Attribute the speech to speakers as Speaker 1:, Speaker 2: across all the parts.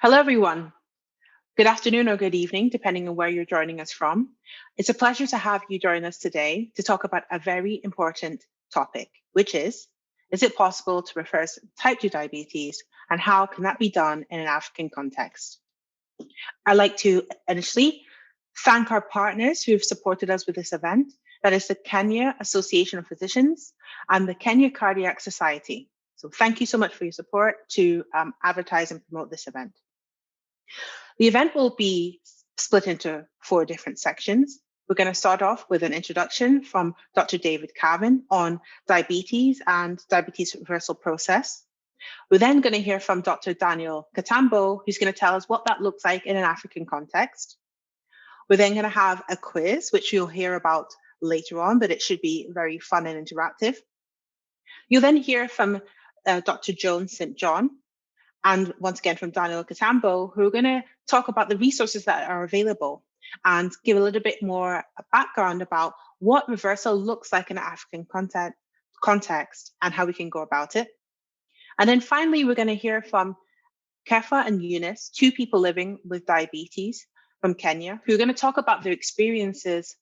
Speaker 1: Hello, everyone. Good afternoon or good evening, depending on where you're joining us from. It's a pleasure to have you join us today to talk about a very important topic, which is it possible to reverse type 2 diabetes and how can that be done in an African context? I'd like to initially thank our partners who have supported us with this event. That is the Kenya Association of Physicians and the Kenya Cardiac Society. So thank you so much for your support to advertise and promote this event. The event will be split into 4 different sections. We're going to start off with an introduction from Dr. David Cavan on diabetes and diabetes reversal process. We're then going to hear from Dr. Daniel Katambo, who's going to tell us what that looks like in an African context. We're then going to have a quiz, which you'll hear about later on, but it should be very fun and interactive. You'll then hear from Dr. Jones St. John, and once again from Daniel Katambo, who are going to talk about the resources that are available and give a little bit more background about what reversal looks like in an African context and how we can go about it. And then finally, we're going to hear from Kefa and Eunice, 2 people living with diabetes from Kenya, who are going to talk about their experiences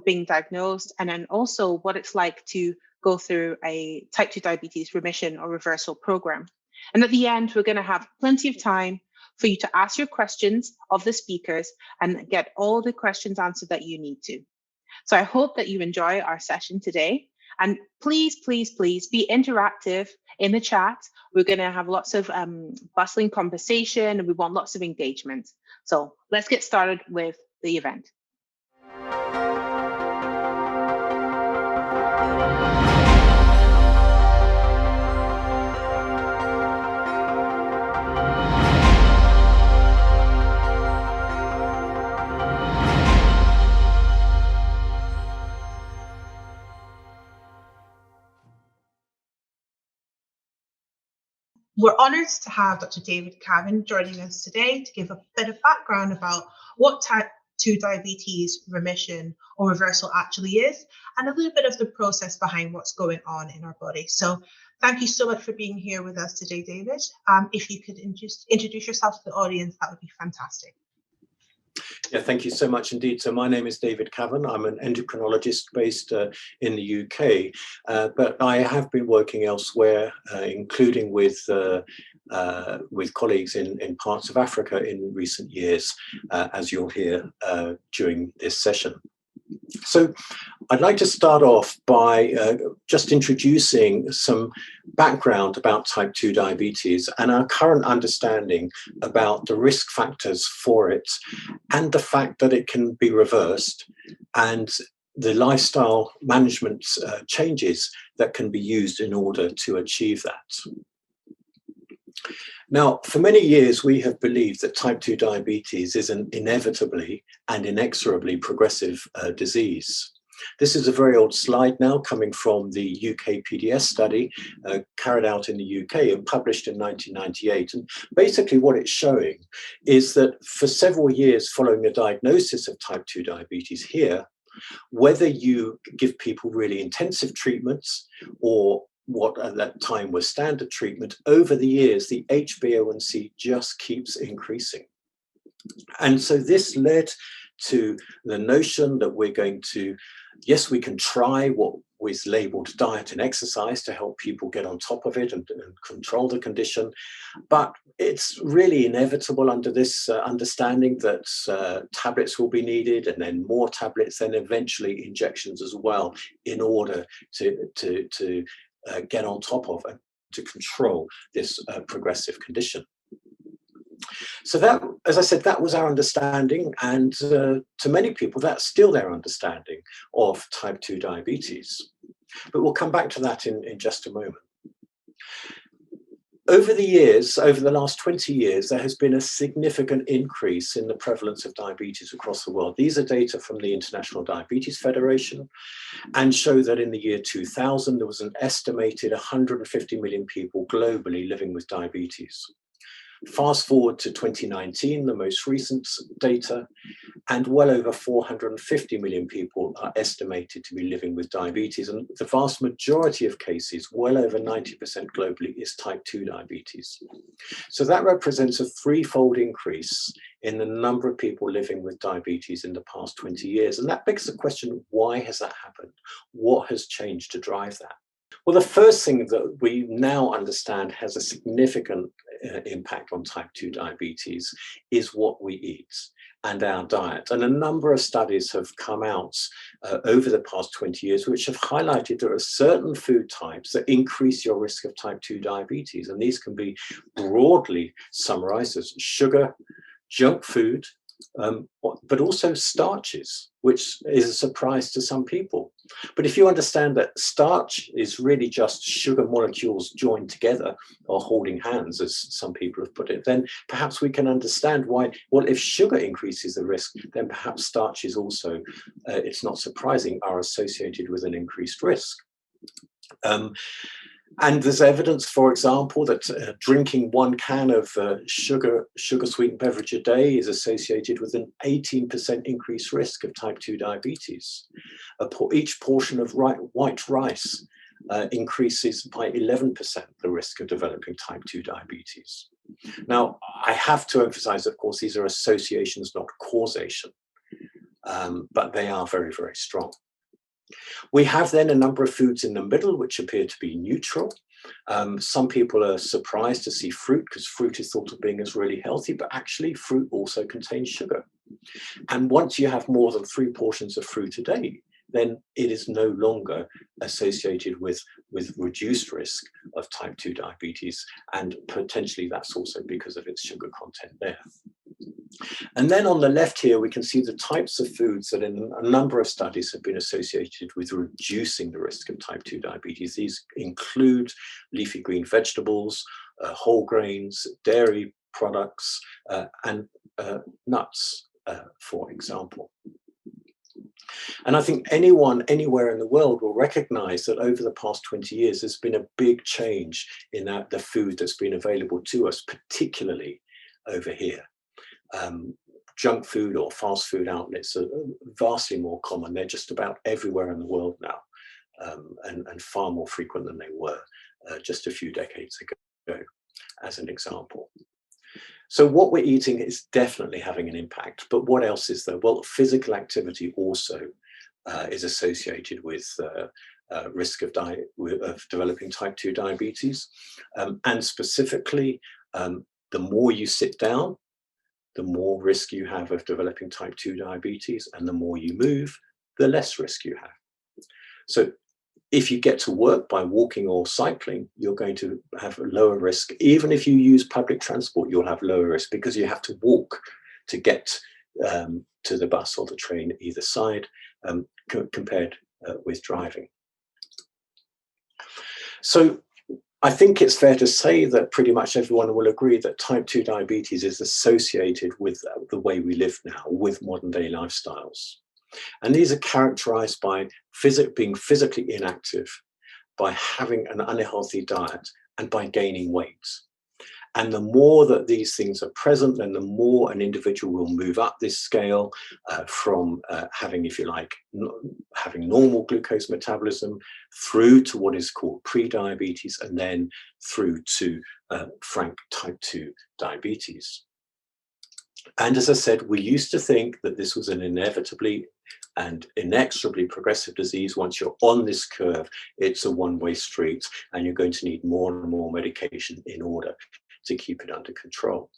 Speaker 1: being diagnosed and then also what it's like to go through a type 2 diabetes remission or reversal program. And at the end, we're going to have plenty of time for you to ask your questions of the speakers and get all the questions answered that you need to. So I hope that you enjoy our session today. And please, please, please be interactive in the chat. We're going to have lots of bustling conversation and we want lots of engagement. So let's get started with the event. We're honoured to have Dr. David Cavan joining us today to give a bit of background about what type 2 diabetes remission or reversal actually is, and a little bit of the process behind what's going on in our body. So thank you so much for being here with us today, David. If you could introduce yourself to the audience, that would be fantastic.
Speaker 2: Yeah, thank you so much indeed. So my name is David Cavan. I'm an endocrinologist based in the UK, but I have been working elsewhere, including with colleagues in parts of Africa in recent years, as you'll hear during this session. So I'd like to start off by just introducing some background about type 2 diabetes and our current understanding about the risk factors for it and the fact that it can be reversed and the lifestyle management changes that can be used in order to achieve that. Now, for many years, we have believed that type 2 diabetes is an inevitably and inexorably progressive disease. This is a very old slide now coming from the UK PDS study carried out in the UK and published in 1998. And basically what it's showing is that for several years following the diagnosis of type 2 diabetes here, whether you give people really intensive treatments or what at that time was standard treatment, over the years, the HbA1c just keeps increasing. And so this led to the notion that we're going to, yes, we can try what was labeled diet and exercise to help people get on top of it and control the condition. But it's really inevitable under this understanding that tablets will be needed and then more tablets and eventually injections as well in order to get on top of and to control this progressive condition. So that, as I said, that was our understanding, and to many people, that's still their understanding of type 2 diabetes. But we'll come back to that in just a moment. Over the years, over the last 20 years, there has been a significant increase in the prevalence of diabetes across the world. These are data from the International Diabetes Federation and show that in the year 2000, there was an estimated 150 million people globally living with diabetes. Fast forward to 2019, the most recent data, and well over 450 million people are estimated to be living with diabetes. And the vast majority of cases, well over 90% globally, is type 2 diabetes. So that represents a threefold increase in the number of people living with diabetes in the past 20 years. And that begs the question, why has that happened? What has changed to drive that? Well, the first thing that we now understand has a significant impact on type 2 diabetes is what we eat and our diet. And a number of studies have come out over the past 20 years, which have highlighted there are certain food types that increase your risk of type 2 diabetes. And these can be broadly summarized as sugar, junk food, but also starches, which is a surprise to some people. But if you understand that starch is really just sugar molecules joined together or holding hands, as some people have put it, then perhaps we can understand why, well, if sugar increases the risk, then perhaps starches also, it's not surprising, are associated with an increased risk. And there's evidence, for example, that drinking 1 can of sugar-sweetened beverage a day is associated with an 18% increased risk of type 2 diabetes. Each portion of white rice increases by 11% the risk of developing type 2 diabetes. Now, I have to emphasize, of course, these are associations, not causation, but they are very, very strong. We have then a number of foods in the middle which appear to be neutral. Some people are surprised to see fruit because fruit is thought of being as really healthy, but actually fruit also contains sugar. And once you have more than 3 portions of fruit a day, then it is no longer associated with reduced risk of type 2 diabetes. And potentially that's also because of its sugar content there. And then on the left here, we can see the types of foods that in a number of studies have been associated with reducing the risk of type 2 diabetes. These include leafy green vegetables, whole grains, dairy products, and nuts, for example. And I think anyone, anywhere in the world will recognize that over the past 20 years, there's been a big change in the food that's been available to us, particularly over here. Junk food or fast food outlets are vastly more common. They're just about everywhere in the world now, and far more frequent than they were just a few decades ago, as an example. So what we're eating is definitely having an impact, but what else is there? Well, physical activity also is associated with risk of developing type 2 diabetes, and specifically, the more you sit down, the more risk you have of developing type 2 diabetes, and the more you move, the less risk you have. So if you get to work by walking or cycling, you're going to have a lower risk. Even if you use public transport, you'll have lower risk because you have to walk to get to the bus or the train either side, compared with driving. So I think it's fair to say that pretty much everyone will agree that type 2 diabetes is associated with the way we live now, with modern day lifestyles. And these are characterized by being physically inactive, by having an unhealthy diet, and by gaining weight. And the more that these things are present, then the more an individual will move up this scale from having, if you like, having normal glucose metabolism through to what is called pre-diabetes, and then through to frank type 2 diabetes. And as I said, we used to think that this was an inevitably and inexorably progressive disease. Once you're on this curve, it's a one-way street, and you're going to need more and more medication in order to keep it under control.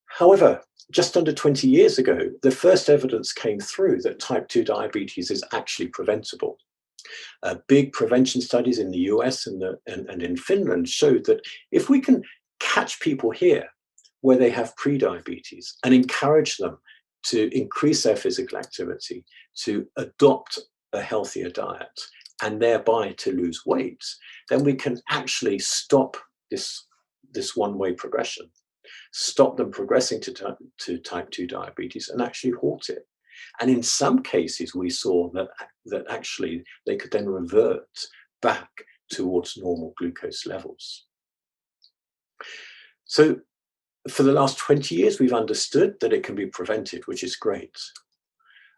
Speaker 2: However, just under 20 years ago, the first evidence came through that type 2 diabetes is actually preventable. Big prevention studies in the US and in Finland showed that if we can catch people here where they have pre-diabetes and encourage them to increase their physical activity, to adopt a healthier diet, and thereby to lose weight, then we can actually stop this one-way progression, stop them progressing to type 2 diabetes, and actually halt it. And in some cases, we saw that actually they could then revert back towards normal glucose levels. So for the last 20 years, we've understood that it can be prevented, which is great.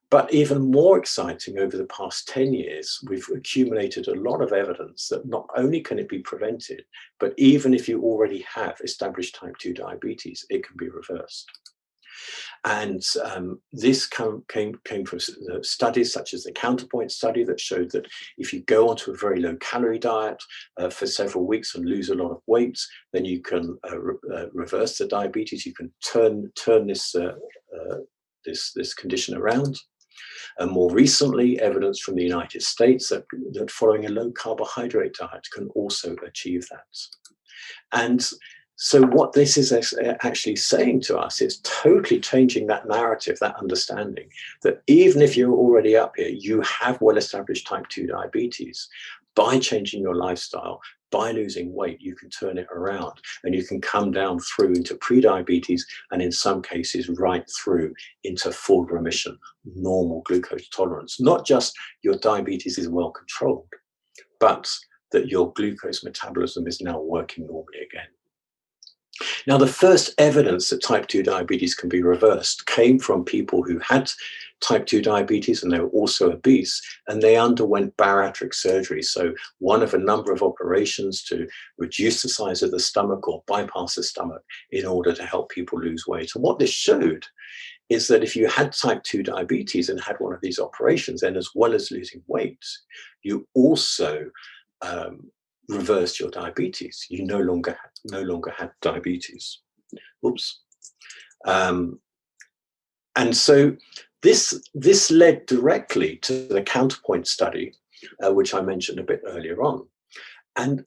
Speaker 2: But even more exciting, over the past 10 years, we've accumulated a lot of evidence that not only can it be prevented, but even if you already have established type 2 diabetes, it can be reversed. And this came from studies such as the Counterpoint study that showed that if you go onto a very low calorie diet for several weeks and lose a lot of weight, then you can reverse the diabetes. You can turn this condition around. And more recently, evidence from the United States that following a low carbohydrate diet can also achieve that. And so what this is actually saying to us is totally changing that narrative, that understanding that even if you're already up here, you have well-established type 2 diabetes. By changing your lifestyle, by losing weight, you can turn it around and you can come down through into pre-diabetes and in some cases right through into full remission, normal glucose tolerance. Not just your diabetes is well controlled, but that your glucose metabolism is now working normally again. Now, the first evidence that type 2 diabetes can be reversed came from people who had type 2 diabetes and they were also obese, and they underwent bariatric surgery. So one of a number of operations to reduce the size of the stomach or bypass the stomach in order to help people lose weight. And what this showed is that if you had type 2 diabetes and had one of these operations, then as well as losing weight, you also reversed your diabetes. You no longer had diabetes. Oops. And so this led directly to the Counterpoint study, which I mentioned a bit earlier on. And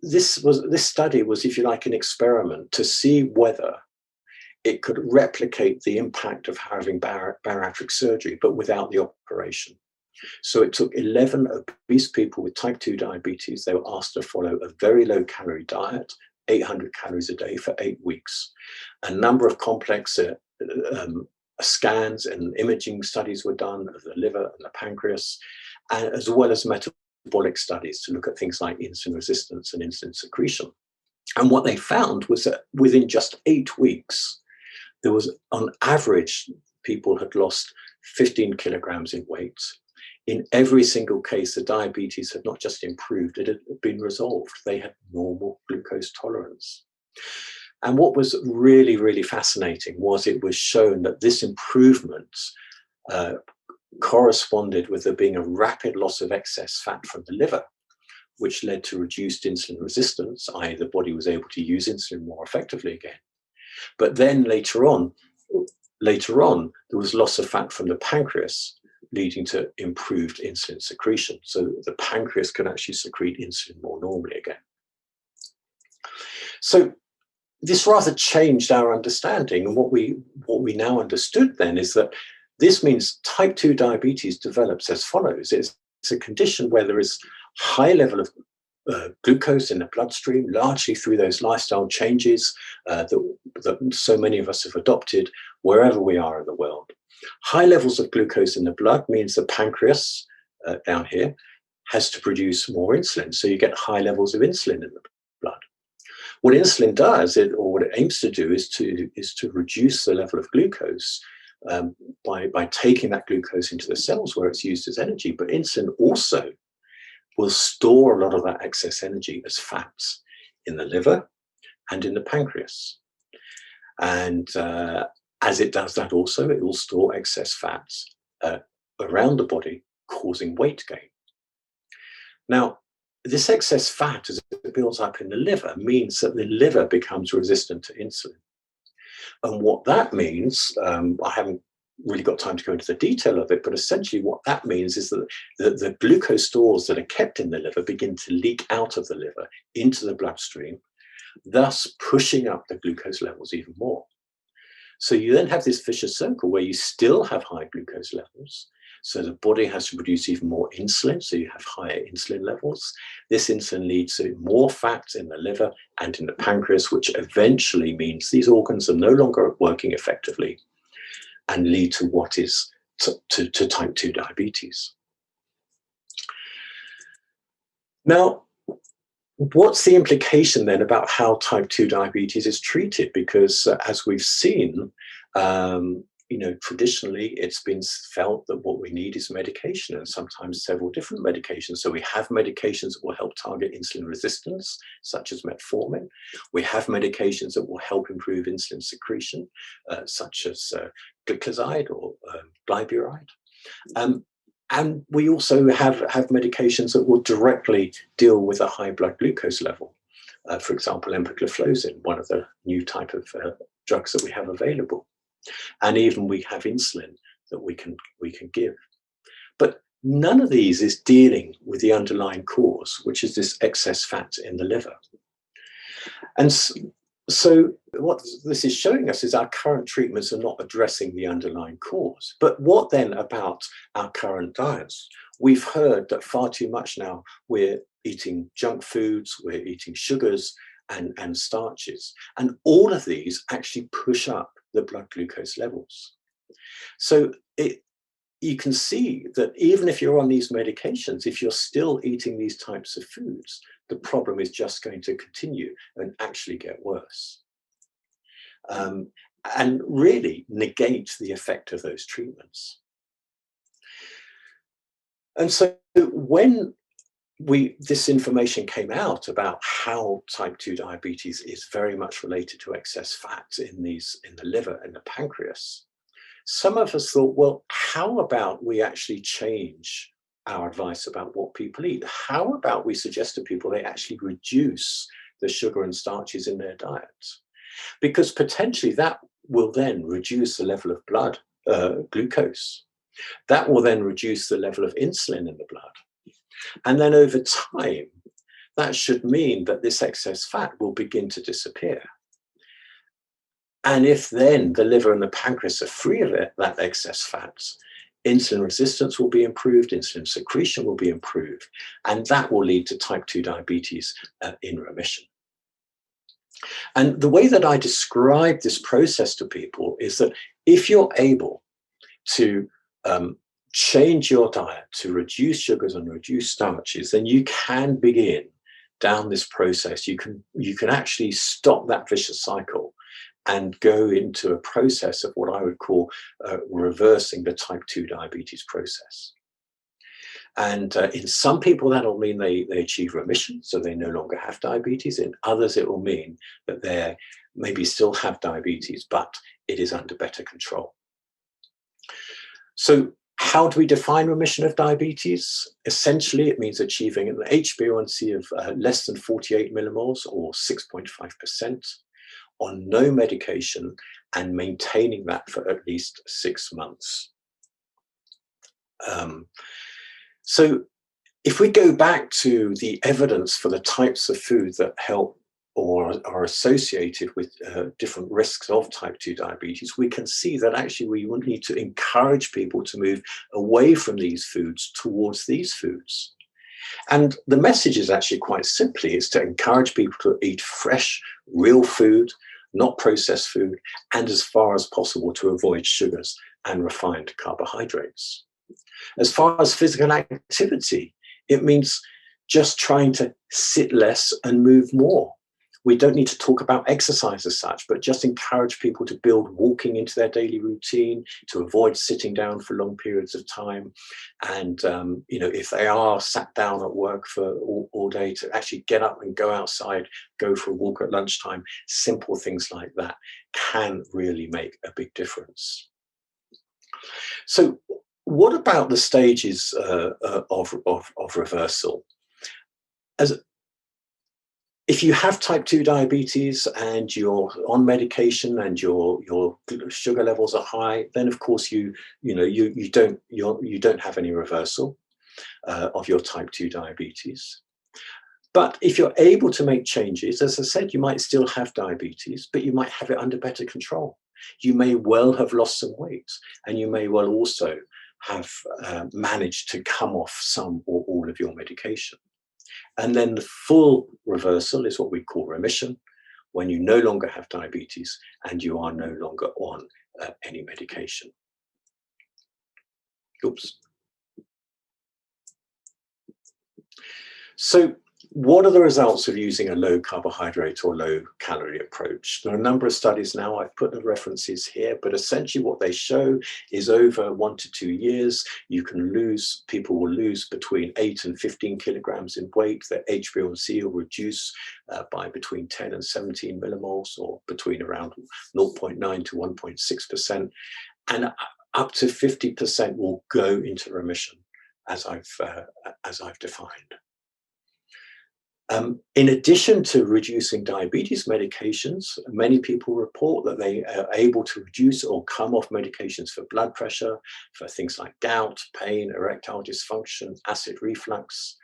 Speaker 2: this study was, if you like, an experiment to see whether it could replicate the impact of having bariatric surgery, but without the operation. So it took 11 obese people with type 2 diabetes. They were asked to follow a very low calorie diet, 800 calories a day for 8 weeks. A number of complex scans and imaging studies were done of the liver and the pancreas, as well as metabolic studies to look at things like insulin resistance and insulin secretion. And what they found was that within just 8 weeks, there was, on average, people had lost 15 kilograms in weight. In every single case, the diabetes had not just improved, it had been resolved. They had normal glucose tolerance. And what was really, really fascinating was it was shown that this improvement corresponded with there being a rapid loss of excess fat from the liver, which led to reduced insulin resistance, i.e. the body was able to use insulin more effectively again. But then later on, there was loss of fat from the pancreas, leading to improved insulin secretion. So the pancreas can actually secrete insulin more normally again. So this rather changed our understanding. And what we now understood then is that this means type 2 diabetes develops as follows. It's a condition where there is high level of glucose in the bloodstream, largely through those lifestyle changes that so many of us have adopted wherever we are in the world. High levels of glucose in the blood means the pancreas down here has to produce more insulin. So you get high levels of insulin in the blood. What insulin does, or what it aims to do, is to reduce the level of glucose by taking that glucose into the cells where it's used as energy. But insulin also will store a lot of that excess energy as fats in the liver and in the pancreas. And as it does that also, it will store excess fats around the body, causing weight gain. Now, this excess fat, as it builds up in the liver, means that the liver becomes resistant to insulin. And what that means, I haven't really got time to go into the detail of it, but essentially what that means is that the glucose stores that are kept in the liver begin to leak out of the liver into the bloodstream, thus pushing up the glucose levels even more. So you then have this vicious circle where you still have high glucose levels. So the body has to produce even more insulin, so you have higher insulin levels. This insulin leads to more fats in the liver and in the pancreas, which eventually means these organs are no longer working effectively and lead to what is to type 2 diabetes. Now, What's the implication then about how type 2 diabetes is treated? Because as we've seen, traditionally it's been felt that what we need is medication, and sometimes several different medications. So we have medications that will help target insulin resistance, such as metformin. We have medications that will help improve insulin secretion, such as glucoside or glyburide. And we also have medications that will directly deal with a high blood glucose level. For example, empagliflozin, one of the new type of drugs that we have available. And even we have insulin that we can give. But none of these is dealing with the underlying cause, which is this excess fat in the liver. And so what this is showing us is our current treatments are not addressing the underlying cause. But what then about our current diets? We've heard that far too much now we're eating junk foods, we're eating sugars and starches. And all of these actually push up the blood glucose levels. So you can see that even if you're on these medications, if you're still eating these types of foods, the problem is just going to continue and actually get worse. And really negate the effect of those treatments. And so when this information came out about how type 2 diabetes is very much related to excess fat in the liver and the pancreas, some of us thought, well, how about we actually change our advice about what people eat? How about we suggest to people they actually reduce the sugar and starches in their diets? Because potentially that will then reduce the level of blood glucose. That will then reduce the level of insulin in the blood. And then over time, that should mean that this excess fat will begin to disappear. And if then the liver and the pancreas are free of that excess fat, insulin resistance will be improved, insulin secretion will be improved, and that will lead to type 2 diabetes in remission. And the way that I describe this process to people is that if you're able to change your diet to reduce sugars and reduce starches, then you can begin down this process. You can actually stop that vicious cycle and go into a process of what I would call reversing the type 2 diabetes process. And in some people, that'll mean they achieve remission, so they no longer have diabetes. In others, it will mean that they maybe still have diabetes, but it is under better control. So how do we define remission of diabetes? Essentially, it means achieving an HbA1c of less than 48 millimoles or 6.5% on no medication and maintaining that for at least 6 months. So if we go back to the evidence for the types of food that help or are associated with different risks of type 2 diabetes, we can see that actually we would need to encourage people to move away from these foods towards these foods. And the message is actually quite simply, it's to encourage people to eat fresh, real food, not processed food, and as far as possible to avoid sugars and refined carbohydrates. As far as physical activity, it means just trying to sit less and move more. We don't need to talk about exercise as such, but just encourage people to build walking into their daily routine, to avoid sitting down for long periods of time. And, if they are sat down at work for all day, to actually get up and go outside, go for a walk at lunchtime. Simple things like that can really make a big difference. So what about the stages of reversal? If you have type 2 diabetes and you're on medication and your sugar levels are high, then of course you don't have any reversal of your type 2 diabetes. But if you're able to make changes, as I said, you might still have diabetes, but you might have it under better control. You may well have lost some weight, and you may well also have managed to come off some or all of your medication. And then the full reversal is what we call remission, when you no longer have diabetes and you are no longer on any medication. Oops. So What are the results of using a low carbohydrate or low calorie approach? There are a number of studies now. I've put the references here, but essentially what they show is over 1 to 2 years, people will lose between 8 and 15 kilograms in weight. Their HbA1c will reduce by between 10 and 17 millimoles, or between around 0.9 to 1.6%. And up to 50% will go into remission, as I've defined. In addition to reducing diabetes medications, many people report that they are able to reduce or come off medications for blood pressure, for things like gout, pain, erectile dysfunction, acid reflux.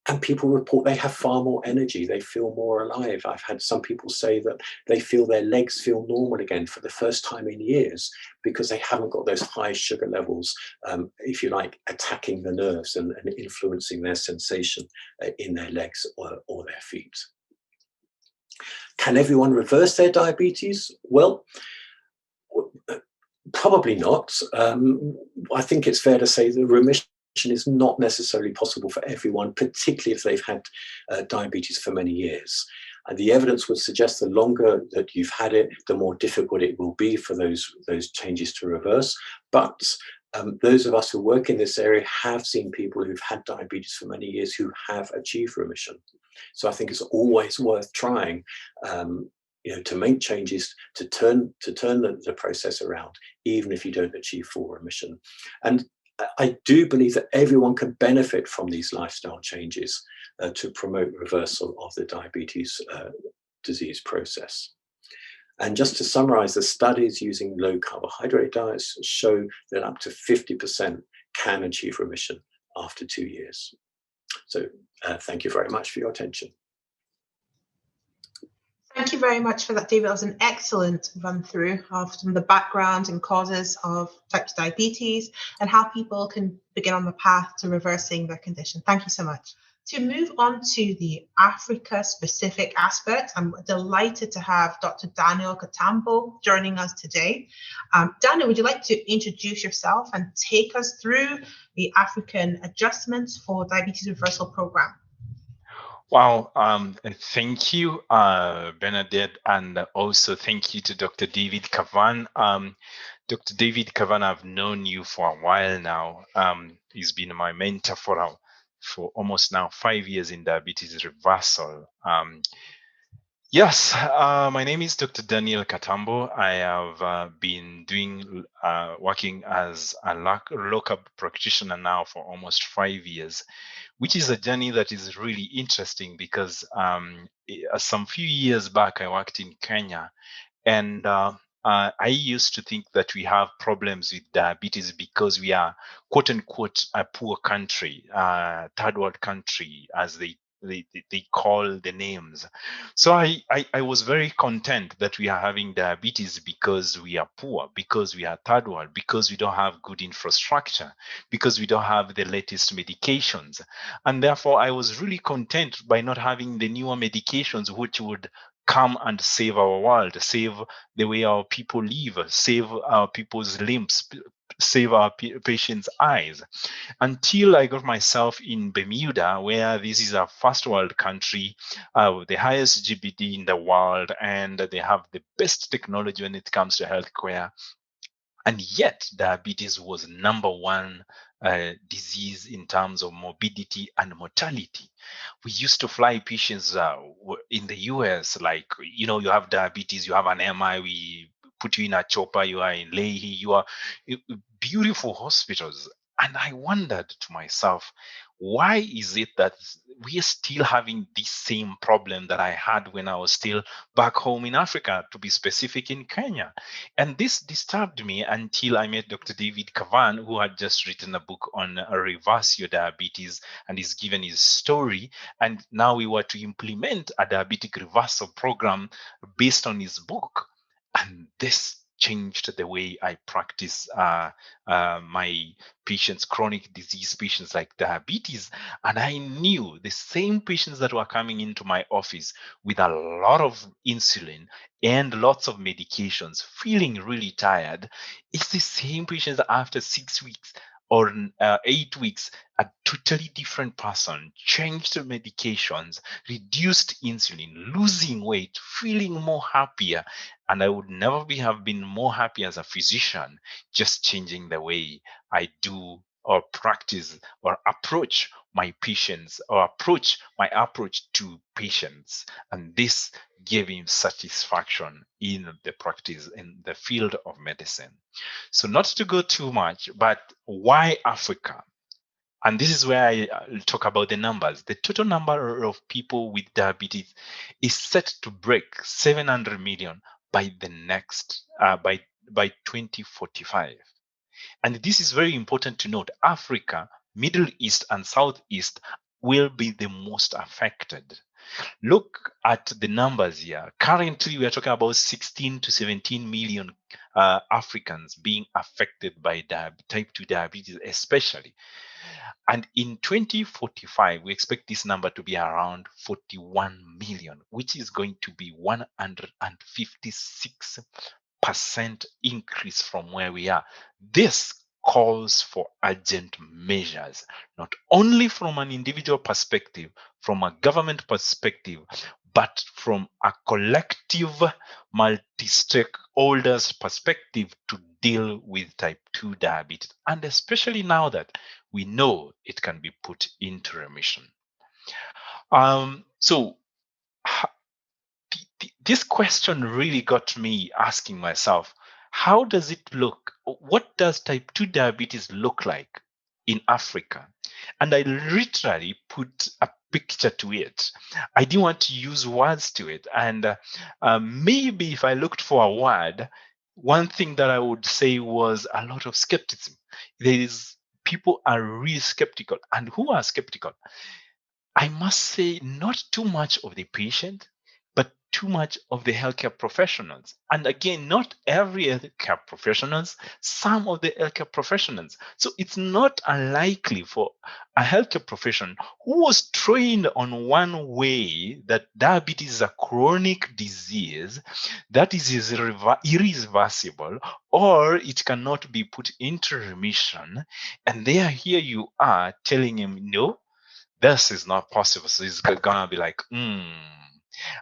Speaker 2: And people report they have far more energy, they feel more alive. I've had some people say that they feel their legs feel normal again for the first time in years, because they haven't got those high sugar levels, if you like, attacking the nerves and influencing their sensation in their legs or their feet. Can everyone reverse their diabetes? Well, probably not. I think it's fair to say that remission is not necessarily possible for everyone, particularly if they've had diabetes for many years. And the evidence would suggest the longer that you've had it, the more difficult it will be for those changes to reverse. But those of us who work in this area have seen people who've had diabetes for many years who have achieved remission. So I think it's always worth trying to make changes to turn the process around, even if you don't achieve full remission. And I do believe that everyone can benefit from these lifestyle changes to promote reversal of the diabetes disease process. And just to summarize, the studies using low carbohydrate diets show that up to 50% can achieve remission after 2 years. So thank you very much for your attention.
Speaker 1: Thank you very much for that, David. That was an excellent run through of some of the background and causes of type 2 diabetes and how people can begin on the path to reversing their condition. Thank you so much. To move on to the Africa-specific aspect, I'm delighted to have Dr. Daniel Katambo joining us today. Daniel, would you like to introduce yourself and take us through the African Adjustments for Diabetes Reversal Program?
Speaker 3: Wow, thank you, Bernadette, and also thank you to Dr. David Cavan. Dr. David Cavan, I've known you for a while now. He's been my mentor for almost now 5 years in diabetes reversal. Yes, my name is Dr. Daniel Katambo. I have been working as a local practitioner now for almost 5 years, which is a journey that is really interesting because some few years back, I worked in Kenya, and I used to think that we have problems with diabetes because we are, quote unquote, a poor country, third world country, as they call the names. So I was very content that we are having diabetes because we are poor, because we are third world, because we don't have good infrastructure, because we don't have the latest medications. And therefore, I was really content by not having the newer medications which would come and save our world, save the way our people live, save our people's limbs, save our patients' eyes, until I got myself in Bermuda, where this is a first world country, the highest GDP in the world, and they have the best technology when it comes to healthcare. And yet, diabetes was number one disease in terms of morbidity and mortality. We used to fly patients in the US, like, you have diabetes, you have an MI, we put you in a chopper, you are in Leahy, you are beautiful hospitals. And I wondered to myself, why is it that we are still having this same problem that I had when I was still back home in Africa, to be specific, in Kenya? And this disturbed me until I met Dr. David Cavan, who had just written a book on reverse your diabetes, and he's given his story. And now we were to implement a diabetic reversal program based on his book. And this changed the way I practice my patients, chronic disease patients like diabetes. And I knew the same patients that were coming into my office with a lot of insulin and lots of medications, feeling really tired, it's the same patients that after 6 weeks or 8 weeks, a totally different person, changed medications, reduced insulin, losing weight, feeling more happier. And I would never have been more happy as a physician, just changing the way I do or practice or approach my patients or approach my approach to patients. And this gave him satisfaction in the practice in the field of medicine. So not to go too much, but why Africa? And this is where I talk about the numbers. The total number of people with diabetes is set to break 700 million by the next by 2045. And this is very important to note. Africa, Middle East, and Southeast will be the most affected. Look at the numbers here. Currently, we are talking about 16 to 17 million Africans being affected by type 2 diabetes, especially. And in 2045, we expect this number to be around 41 million, which is going to be 156% increase from where we are. This calls for urgent measures, not only from an individual perspective, from a government perspective, but from a collective multi-stakeholders perspective to deal with type 2 diabetes, and especially now that we know it can be put into remission. So this question really got me asking myself, how does it look? What does type 2 diabetes look like in Africa? And I literally put a picture to it. I didn't want to use words to it. And maybe if I looked for a word, one thing that I would say was a lot of skepticism. People are really skeptical. And who are skeptical? I must say, not too much of the patient, but too much of the healthcare professionals. And again, not every healthcare professionals, some of the healthcare professionals. So it's not unlikely for a healthcare profession who was trained on one way that diabetes is a chronic disease that is irreversible, or it cannot be put into remission. And there, here you are telling him, no, this is not possible. So he's gonna be like,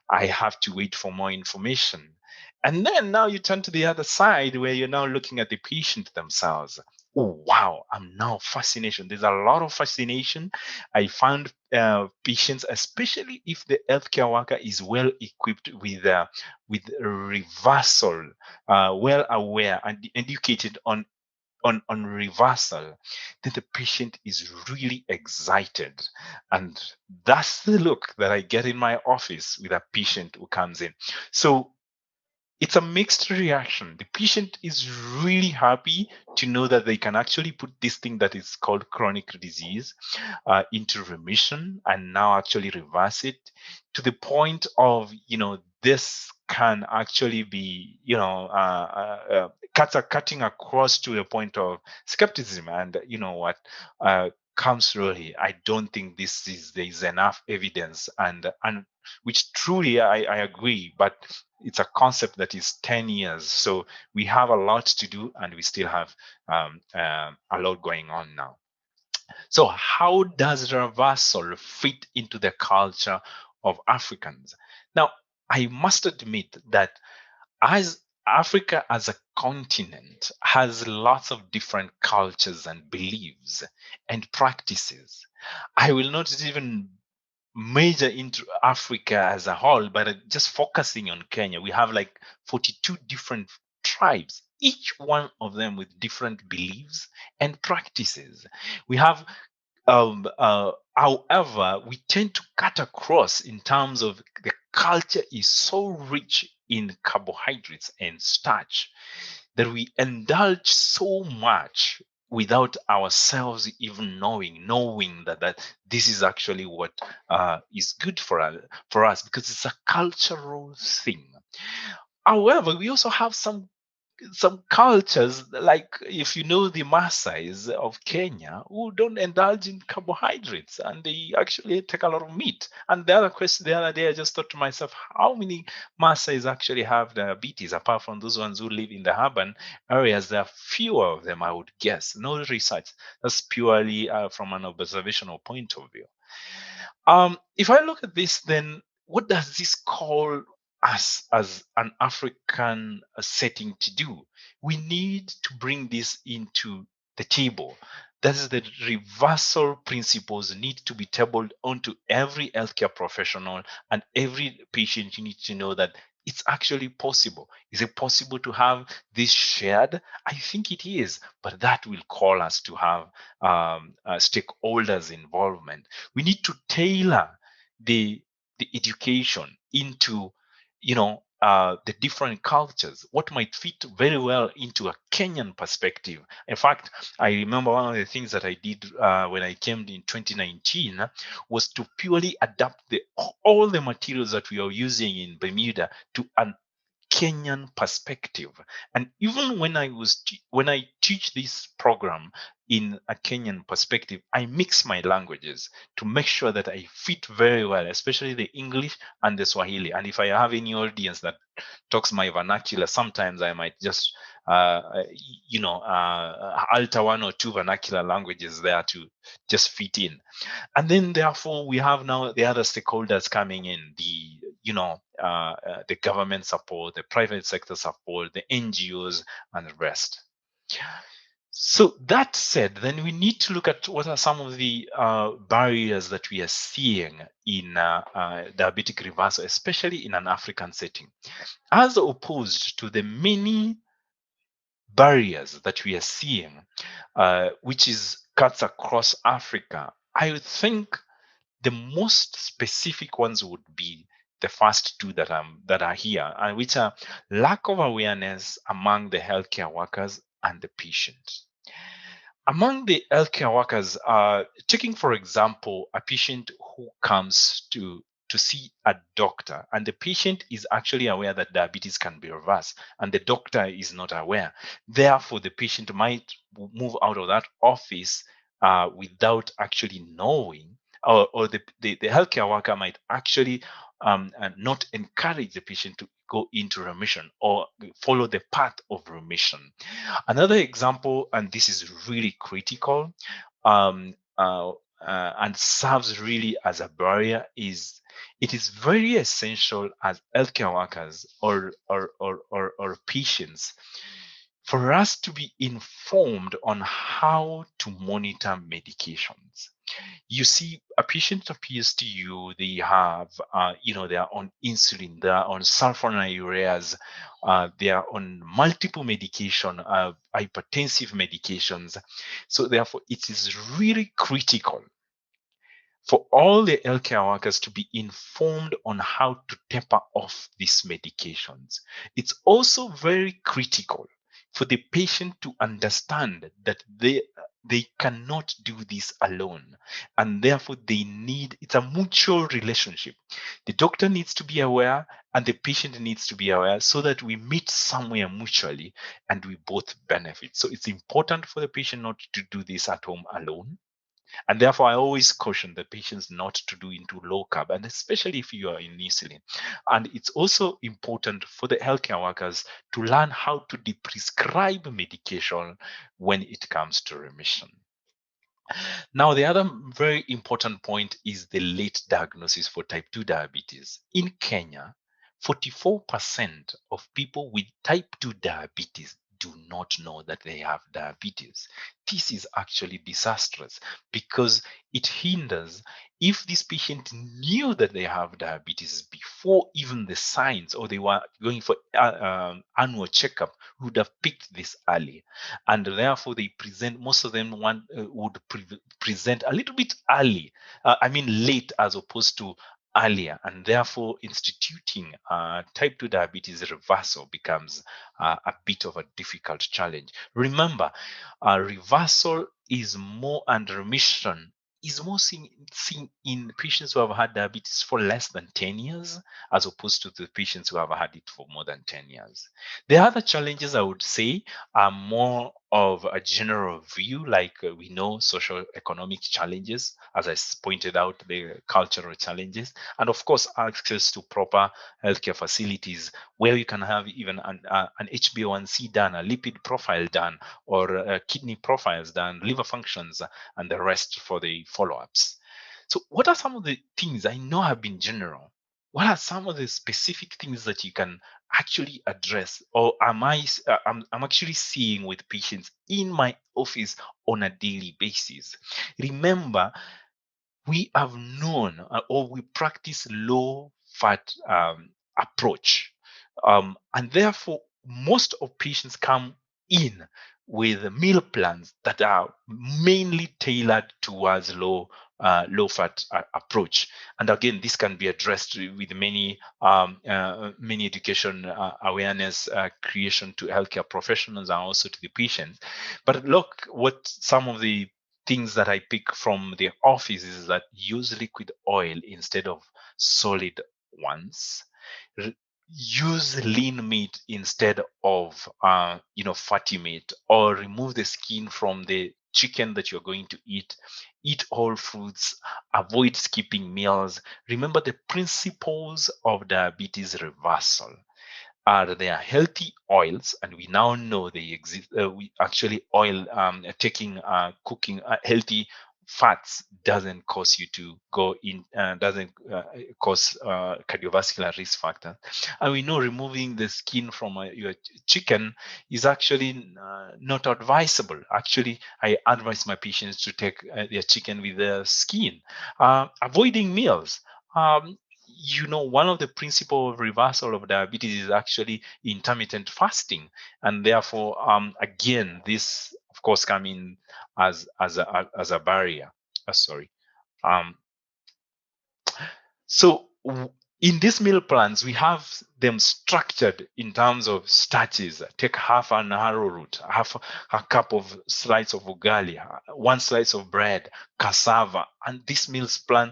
Speaker 3: I have to wait for more information. And then now you turn to the other side where you're now looking at the patient themselves. Oh, wow, I'm now fascination. There's a lot of fascination. I found patients, especially if the healthcare worker is well equipped with reversal, well aware and educated on reversal, then the patient is really excited. And that's the look that I get in my office with a patient who comes in. So it's a mixed reaction. The patient is really happy to know that they can actually put this thing that is called chronic disease into remission and now actually reverse it to the point of, this can actually be, cutting across to the point of skepticism. And you know what? Comes slowly. I don't think there is enough evidence, and which truly I agree, but it's a concept that is 10 years. So we have a lot to do, and we still have a lot going on now. So how does reversal fit into the culture of Africans? Now, I must admit that as Africa as a continent has lots of different cultures and beliefs and practices. I will not even major into Africa as a whole, but just focusing on Kenya, we have like 42 different tribes, each one of them with different beliefs and practices. We have however, we tend to cut across in terms of the culture is so rich in carbohydrates and starch that we indulge so much without ourselves even knowing that this is actually what is good for us because it's a cultural thing. However, we also have some some cultures, like if you know the Maasais of Kenya, who don't indulge in carbohydrates and they actually take a lot of meat. And the other question the other day, I just thought to myself, how many Maasais actually have diabetes apart from those ones who live in the urban areas? There are fewer of them, I would guess. No research. That's purely from an observational point of view. If I look at this, then what does this call us as an African setting to do? We need to bring this into the table. That is, the reversal principles need to be tabled onto every healthcare professional, and every patient. You need to know that it's actually possible. Is it possible to have this shared? I think it is, but that will call us to have stakeholders' involvement. We need to tailor the education into the different cultures, what might fit very well into a Kenyan perspective. In fact, I remember one of the things that I did when I came in 2019 was to purely adapt all the materials that we are using in Bermuda to an Kenyan perspective. And even when when I teach this program in a Kenyan perspective, I mix my languages to make sure that I fit very well, especially the English and the Swahili. And if I have any audience that talks my vernacular, sometimes I might just alter one or two vernacular languages there to just fit in. And then therefore we have now the other stakeholders coming in, the government support, the private sector support, the NGOs, and the rest. So that said, then we need to look at what are some of the barriers that we are seeing in diabetic reversal, especially in an African setting, as opposed to the many barriers that we are seeing, which is cuts across Africa. I would think the most specific ones would be the first two that are here, and which are lack of awareness among the healthcare workers and the patients. Among the healthcare workers, taking for example a patient who comes to see a doctor, and the patient is actually aware that diabetes can be reversed, and the doctor is not aware. Therefore, the patient might move out of that office without actually knowing, or the healthcare worker might actually not encourage the patient to go into remission or follow the path of remission. Another example, and this is really critical, um, and serves really as a barrier, is it is very essential as healthcare workers or patients for us to be informed on how to monitor medications. You see, a patient appears to you, they have, they are on insulin, they are on sulfonylureas, they are on multiple medication, hypertensive medications. So therefore, it is really critical for all the healthcare workers to be informed on how to taper off these medications. It's also very critical for the patient to understand that they cannot do this alone, and therefore it's a mutual relationship. The doctor needs to be aware and the patient needs to be aware, so that we meet somewhere mutually and we both benefit. So it's important for the patient not to do this at home alone, and therefore, I always caution the patients not to do into low carb, and especially if you are in insulin. And it's also important for the healthcare workers to learn how to prescribe medication when it comes to remission. Now, the other very important point is the late diagnosis for type 2 diabetes. In Kenya, 44% of people with type 2 diabetes do not know that they have diabetes. This is actually disastrous because it hinders. If this patient knew that they have diabetes before even the signs, or they were going for annual checkup, would have picked this early, and therefore they present. Most of them would present a little bit early. Late as opposed to earlier, and therefore instituting type 2 diabetes reversal becomes a bit of a difficult challenge. Remember, reversal is more, and remission is more seen in patients who have had diabetes for less than 10 years, as opposed to the patients who have had it for more than 10 years. The other challenges, I would say, are more of a general view, like we know social economic challenges, as pointed out, the cultural challenges, and of course, access to proper healthcare facilities where you can have even an HbA1c done, a lipid profile done, or kidney profiles done, liver functions, and the rest for the follow-ups. So what are some of the things I know have been general? What are some of the specific things that you can actually address, or I'm actually seeing with patients in my office on a daily basis? Remember, we have known or we practice low fat approach, and therefore most of patients come in with meal plans that are mainly tailored towards low fat approach. And again, this can be addressed with many education awareness creation to healthcare professionals and also to the patients. But look, what some of the things that I pick from the office is that use liquid oil instead of solid ones. Use lean meat instead of fatty meat, or remove the skin from the chicken that you're going to eat. Eat whole fruits. Avoid skipping meals. Remember the principles of diabetes reversal. Are there healthy oils, and we now know they exist. We actually oil taking cooking healthy fats doesn't cause you to go in, doesn't cause cardiovascular risk factor. And we know removing the skin from your chicken is actually not advisable. Actually, I advise my patients to take their chicken with the skin. Avoiding meals. One of the principles of reversal of diabetes is actually intermittent fasting, and therefore, again, this of course come in as a barrier. Sorry. Um, so in these meal plans, we have them structured in terms of starches. Take half an arrowroot, half a cup of slice of ugali, one slice of bread, cassava, and this meals plan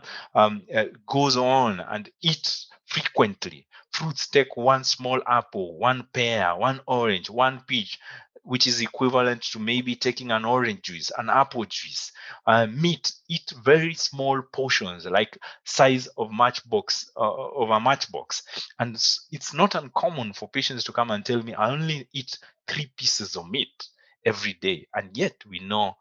Speaker 3: goes on, and eat frequently. Fruits, take one small apple, one pear, one orange, one peach, which is equivalent to maybe taking an orange juice, an apple juice. Meat, eat very small portions, like size of a matchbox. And it's not uncommon for patients to come and tell me, I only eat 3 pieces of meat every day. And yet we know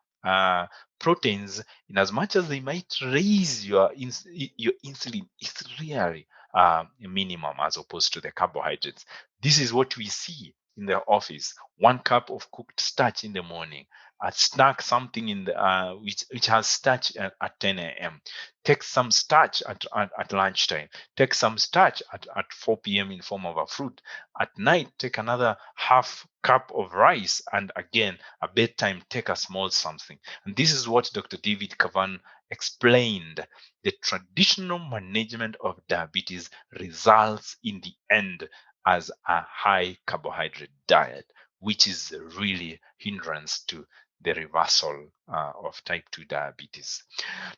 Speaker 3: proteins, in as much as they might raise your insulin, it's really a minimum as opposed to the carbohydrates. This is what we see in the office: 1 cup of cooked starch in the morning, a snack, something in the which has starch at 10 a.m. Take some starch at lunchtime. Take some starch at 4 p.m. in form of a fruit. At night, take another half cup of rice, and again at bedtime, take a small something. And this is what Dr. David Cavan explained. The traditional management of diabetes results in the end as a high carbohydrate diet, which is really hindrance to the reversal of type 2 diabetes.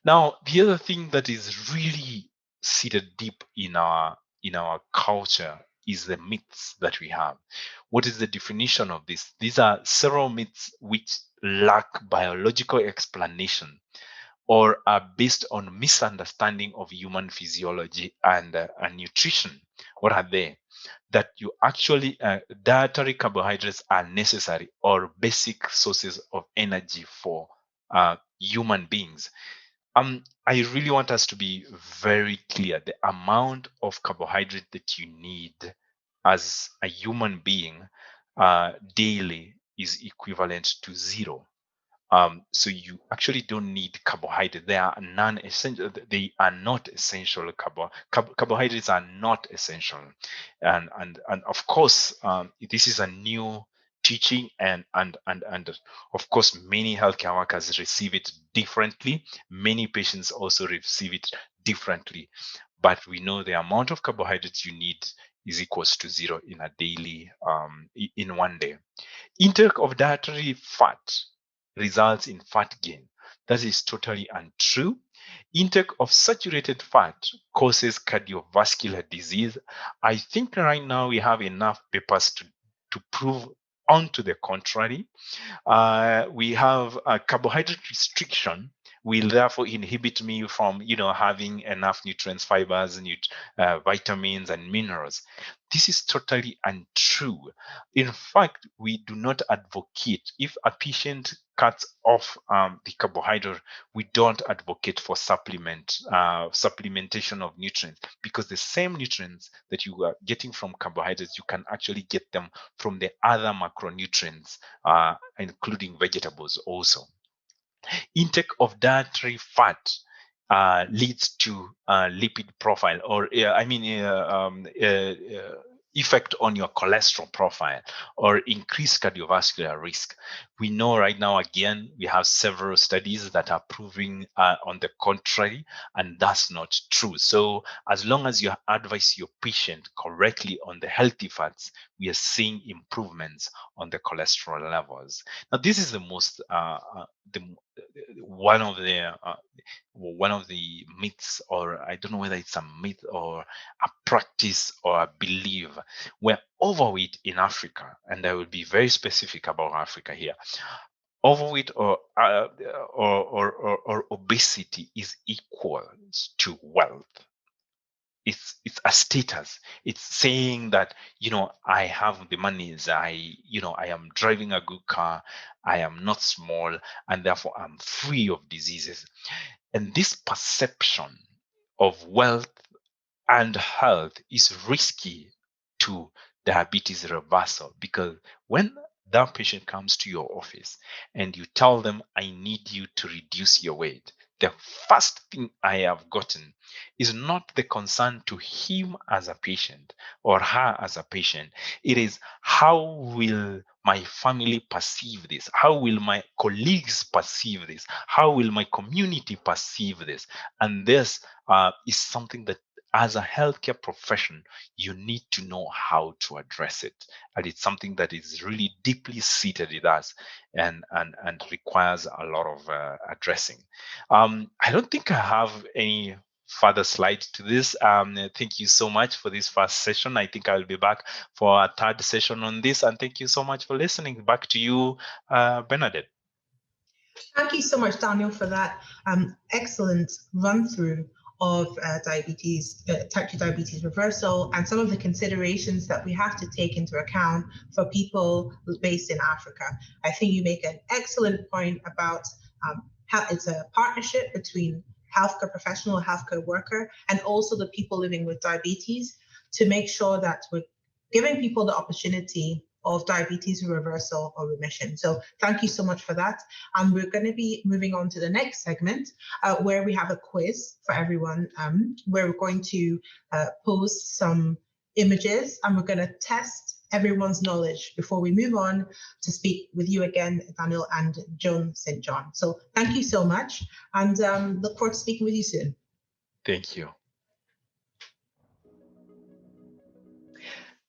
Speaker 3: Now, the other thing that is really seated deep in our culture is the myths that we have. What is the definition of this? These are several myths which lack biological explanation or are based on misunderstanding of human physiology and nutrition. What are they? That you actually dietary carbohydrates are necessary or basic sources of energy for human beings. I really want us to be very clear. The amount of carbohydrate that you need as a human being daily is equivalent to zero. So you actually don't need carbohydrate. They are non-essential. They are not essential. Carbohydrates are not essential, and of course, this is a new teaching, and of course, many healthcare workers receive it differently. Many patients also receive it differently, but we know the amount of carbohydrates you need is equals to zero in a daily in one day. Intake of dietary fat results in fat gain. That is totally untrue. Intake of saturated fat causes cardiovascular disease. I think right now we have enough papers to prove on to the contrary. We have a carbohydrate restriction will therefore inhibit me from having enough nutrients, fibers, vitamins and minerals. This is totally untrue. In fact, we do not advocate, if a patient cuts off the carbohydrate, we don't advocate for supplementation of nutrients, because the same nutrients that you are getting from carbohydrates, you can actually get them from the other macronutrients, including vegetables also. Intake of dietary fat leads to lipid profile, or effect on your cholesterol profile, or increased cardiovascular risk. We know right now, again, we have several studies that are proving on the contrary, and that's not true. So as long as you advise your patient correctly on the healthy fats, we are seeing improvements on the cholesterol levels. Now, this is the most one of the myths, or I don't know whether it's a myth or a practice or a belief, where overweight in Africa, and I will be very specific about Africa here, overweight or obesity is equal to wealth. It's a status. It's saying that I have the monies, I am driving a good car, I am not small, and therefore I'm free of diseases. And this perception of wealth and health is risky to diabetes reversal, because when that patient comes to your office and you tell them, I need you to reduce your weight, the first thing I have gotten is not the concern to him as a patient or her as a patient. It is, how will my family perceive this? How will my colleagues perceive this? How will my community perceive this? And this is something that, as a healthcare profession, you need to know how to address it. And it's something that is really deeply seated in us, and requires a lot of addressing. I don't think I have any further slides to this. Thank you so much for this first session. I think I'll be back for a third session on this. And thank you so much for listening. Back to you, Bernadette.
Speaker 1: Thank you so much, Daniel, for that excellent run through of diabetes, type 2 diabetes reversal, and some of the considerations that we have to take into account for people based in Africa. I think you make an excellent point about how it's a partnership between healthcare professional, healthcare worker, and also the people living with diabetes, to make sure that we're giving people the opportunity of diabetes reversal or remission. So thank you so much for that. And we're going to be moving on to the next segment where we have a quiz for everyone, where we're going to pose some images, and we're going to test everyone's knowledge before we move on to speak with you again, Daniel and Joan St. John. So thank you so much, and look forward to speaking with you soon.
Speaker 3: Thank you.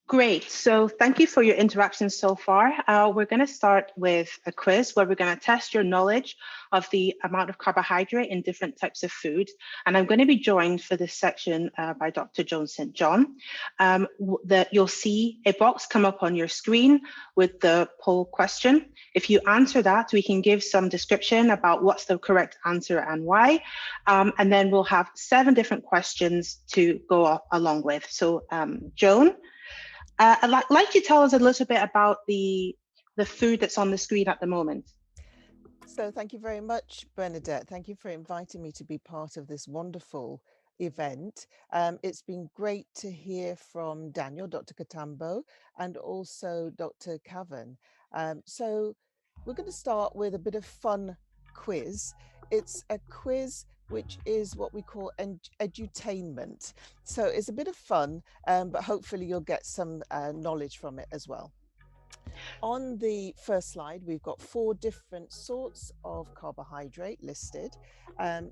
Speaker 1: Great. So thank you for your interaction so far. We're going to start with a quiz where we're going to test your knowledge of the amount of carbohydrate in different types of food. And I'm going to be joined for this section by Dr. Joan St. John. You'll see a box come up on your screen with the poll question. If you answer that, we can give some description about what's the correct answer and why. And then we'll have 7 different questions to go along with. So Joan, I'd like you to tell us a little bit about the food that's on the screen at the moment.
Speaker 4: So thank you very much, Bernadette. Thank you for inviting me to be part of this wonderful event. It's been great to hear from Daniel, Dr. Katambo, and also Dr. Cavan. So we're going to start with a bit of fun quiz. It's a quiz which is what we call edutainment. So it's a bit of fun, but hopefully you'll get some knowledge from it as well. On the first slide, we've got 4 different sorts of carbohydrate listed.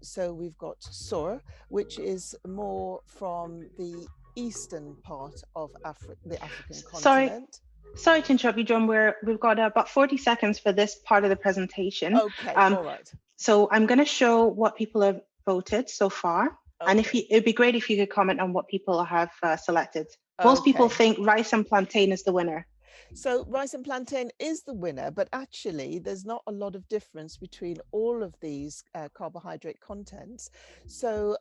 Speaker 4: So we've got sur, which is more from the eastern part of the African continent.
Speaker 1: Sorry to interrupt you, John. We've got about 40 seconds for this part of the presentation.
Speaker 4: Okay, all right.
Speaker 1: So I'm going to show what people have voted so far. And it'd be great if you could comment on what people have selected. Most people think rice and plantain is the winner.
Speaker 4: So rice and plantain is the winner, but actually there's not a lot of difference between all of these carbohydrate contents. So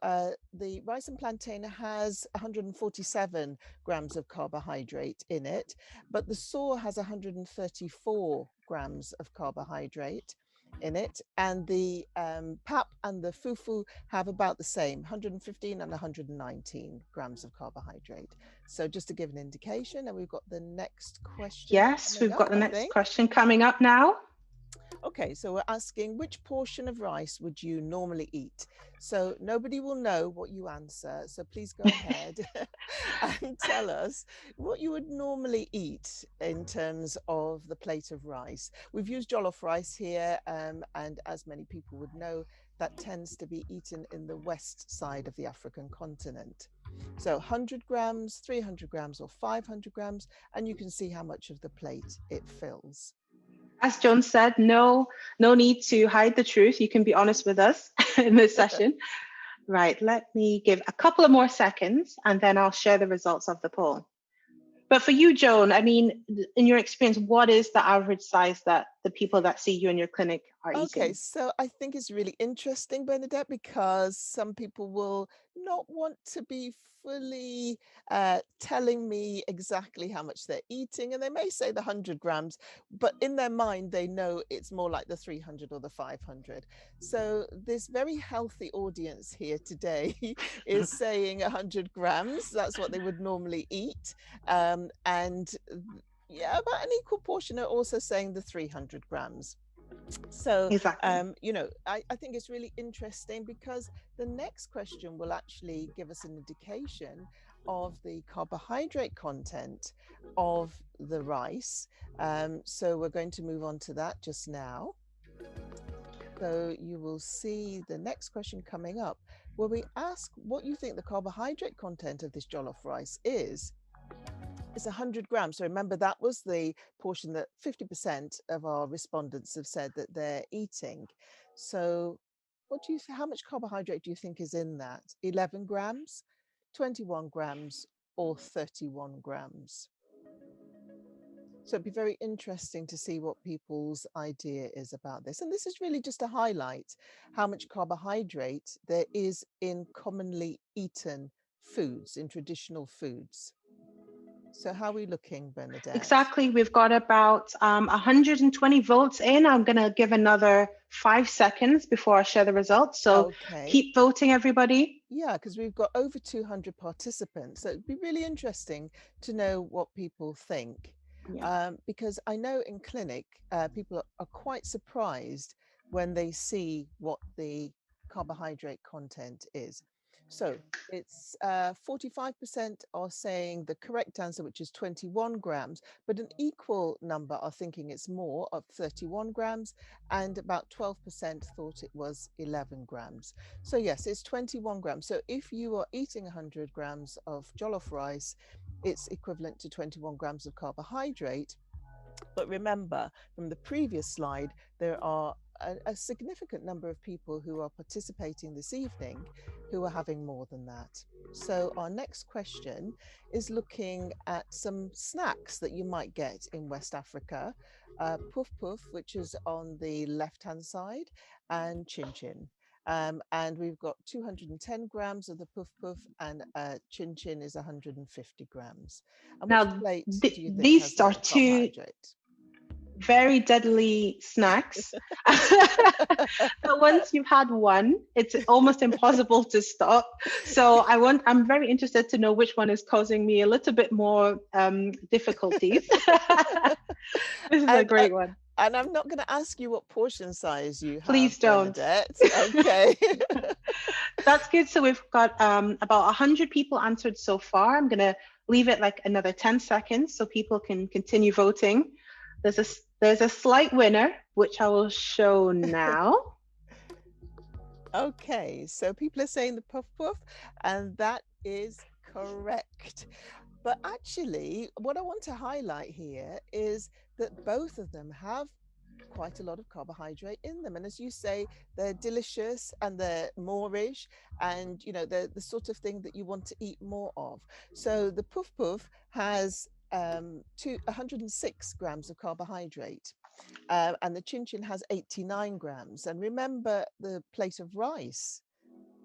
Speaker 4: the rice and plantain has 147 grams of carbohydrate in it, but the soy has 134 grams of carbohydrate in it, and the pap and the fufu have about the same, 115 and 119 grams of carbohydrate. So just to give an indication, and we've got the next question.
Speaker 1: Yes, we've got the next question coming up now.
Speaker 4: Okay, so we're asking, which portion of rice would you normally eat? So nobody will know what you answer, so please go ahead and tell us what you would normally eat in terms of the plate of rice. We've used jollof rice here, and as many people would know, that tends to be eaten in the west side of the African continent. So 100 grams, 300 grams, or 500 grams, and you can see how much of the plate it fills.
Speaker 1: As John said, no need to hide the truth. You can be honest with us in this session. Right, let me give a couple of more seconds and then I'll share the results of the poll. But for you, Joan, I mean, in your experience, what is the average size that the people that see you in your clinic are eating?
Speaker 4: Okay, so I think it's really interesting, Bernadette, because some people will not want to be fully telling me exactly how much they're eating, and they may say the 100 grams, but in their mind, they know it's more like the 300 or the 500. So this very healthy audience here today is saying 100 grams. That's what they would normally eat. And yeah, about an equal portion are also saying the 300 grams. So,
Speaker 1: exactly.
Speaker 4: you know, I think it's really interesting because the next question will actually give us an indication of the carbohydrate content of the rice. So we're going to move on to that just now. So you will see the next question coming up where we ask what you think the carbohydrate content of this jollof rice is. It's 100 grams. So remember, that was the portion that 50% of our respondents have said that they're eating. So what do you how much carbohydrate do you think is in that? 11 grams, 21 grams, or 31 grams? So it'd be very interesting to see what people's idea is about this. And this is really just to highlight how much carbohydrate there is in commonly eaten foods, in traditional foods. So how are we looking, Bernadette?
Speaker 1: Exactly. We've got about 120 votes in. I'm going to give another 5 seconds before I share the results. So keep voting, everybody.
Speaker 4: Yeah, because we've got over 200 participants. So it'd be really interesting to know what people think. Yeah. Because I know in clinic, people are quite surprised when they see what the carbohydrate content is. So it's 45% are saying the correct answer, which is 21 grams, but an equal number are thinking it's more, of 31 grams, and about 12% thought it was 11 grams. So yes, it's 21 grams. So if you are eating 100 grams of jollof rice, it's equivalent to 21 grams of carbohydrate. But remember, from the previous slide, there are a significant number of people who are participating this evening who are having more than that. So our next question is looking at some snacks that you might get in West Africa. Puff puff, which is on the left-hand side, and chin chin. And we've got 210 grams of the puff puff, and chin chin is 150 grams. And
Speaker 1: now,
Speaker 4: which plate do you think
Speaker 1: these
Speaker 4: has more
Speaker 1: are two very deadly snacks. But once you've had one, it's almost impossible to stop. So I'm very interested to know which one is causing me a little bit more difficulties. This is a great one.
Speaker 4: And I'm not going to ask you what portion size you have.
Speaker 1: Please don't.
Speaker 4: Bernadette. Okay.
Speaker 1: That's good. So we've got about 100 people answered so far. I'm going to leave it like another 10 seconds so people can continue voting. There's a slight winner, which I will show now.
Speaker 4: Okay, so people are saying the puff puff, and that is correct. But actually, what I want to highlight here is that both of them have quite a lot of carbohydrate in them. And as you say, they're delicious and they're moreish, and they're the sort of thing that you want to eat more of. So the puff puff has 106 grams of carbohydrate. And the chin chin has 89 grams. And remember the plate of rice,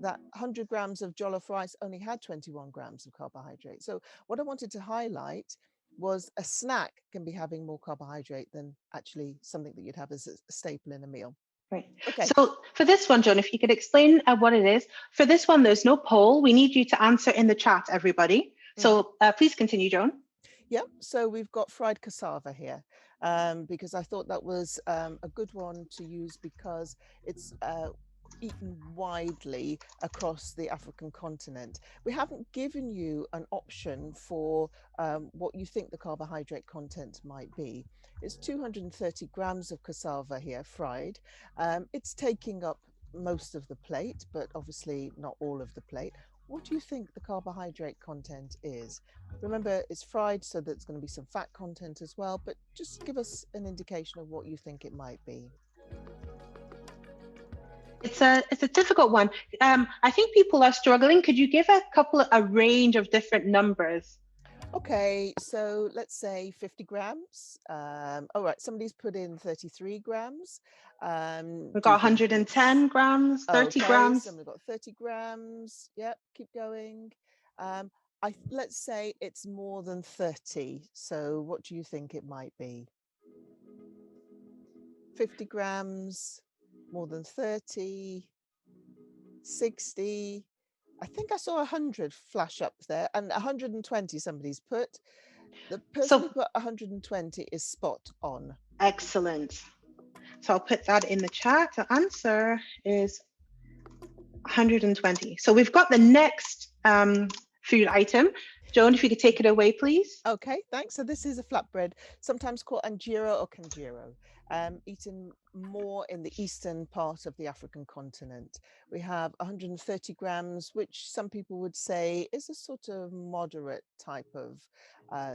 Speaker 4: that 100 grams of jollof rice only had 21 grams of carbohydrate. So what I wanted to highlight was a snack can be having more carbohydrate than actually something that you'd have as a staple in a meal.
Speaker 1: Right.
Speaker 4: Okay.
Speaker 1: So for this one, Joan, if you could explain what it is. For this one, there's no poll. We need you to answer in the chat, everybody. So please continue, Joan.
Speaker 4: Yeah, so we've got fried cassava here, because I thought that was a good one to use because it's eaten widely across the African continent. We haven't given you an option for what you think the carbohydrate content might be. It's 230 grams of cassava here, fried. It's taking up most of the plate, but obviously not all of the plate. What do you think the carbohydrate content is? Remember, it's fried, so there's going to be some fat content as well, but just give us an indication of what you think it might be.
Speaker 1: It's a difficult one. I think people are struggling. Could you give a range of different numbers?
Speaker 4: Okay, so let's say 50 grams. All right, somebody's put in 33 grams.
Speaker 1: We've got 110 grams, 30 grams.
Speaker 4: So we've got 30 grams. Yep, keep going. Let's say it's more than 30. So what do you think it might be? 50 grams, more than 30, 60. I think I saw 100 flash up there, and 120 somebody's put. The person who put 120 is spot on.
Speaker 1: Excellent. So I'll put that in the chat. The answer is 120. So we've got the next food item. Joan, if you could take it away, please.
Speaker 4: Okay, thanks. So this is a flatbread, sometimes called anjiro or kanjiro, eaten more in the eastern part of the African continent. We have 130 grams, which some people would say is a sort of moderate type of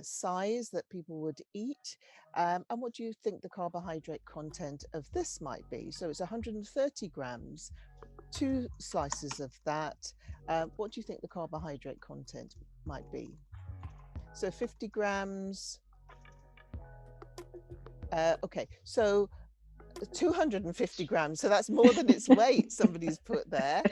Speaker 4: size that people would eat. And what do you think the carbohydrate content of this might be? So it's 130 grams, 2 slices of that. What do you think the carbohydrate content might be? So 50 grams. Okay, so 250 grams. So that's more than its weight, somebody's put there.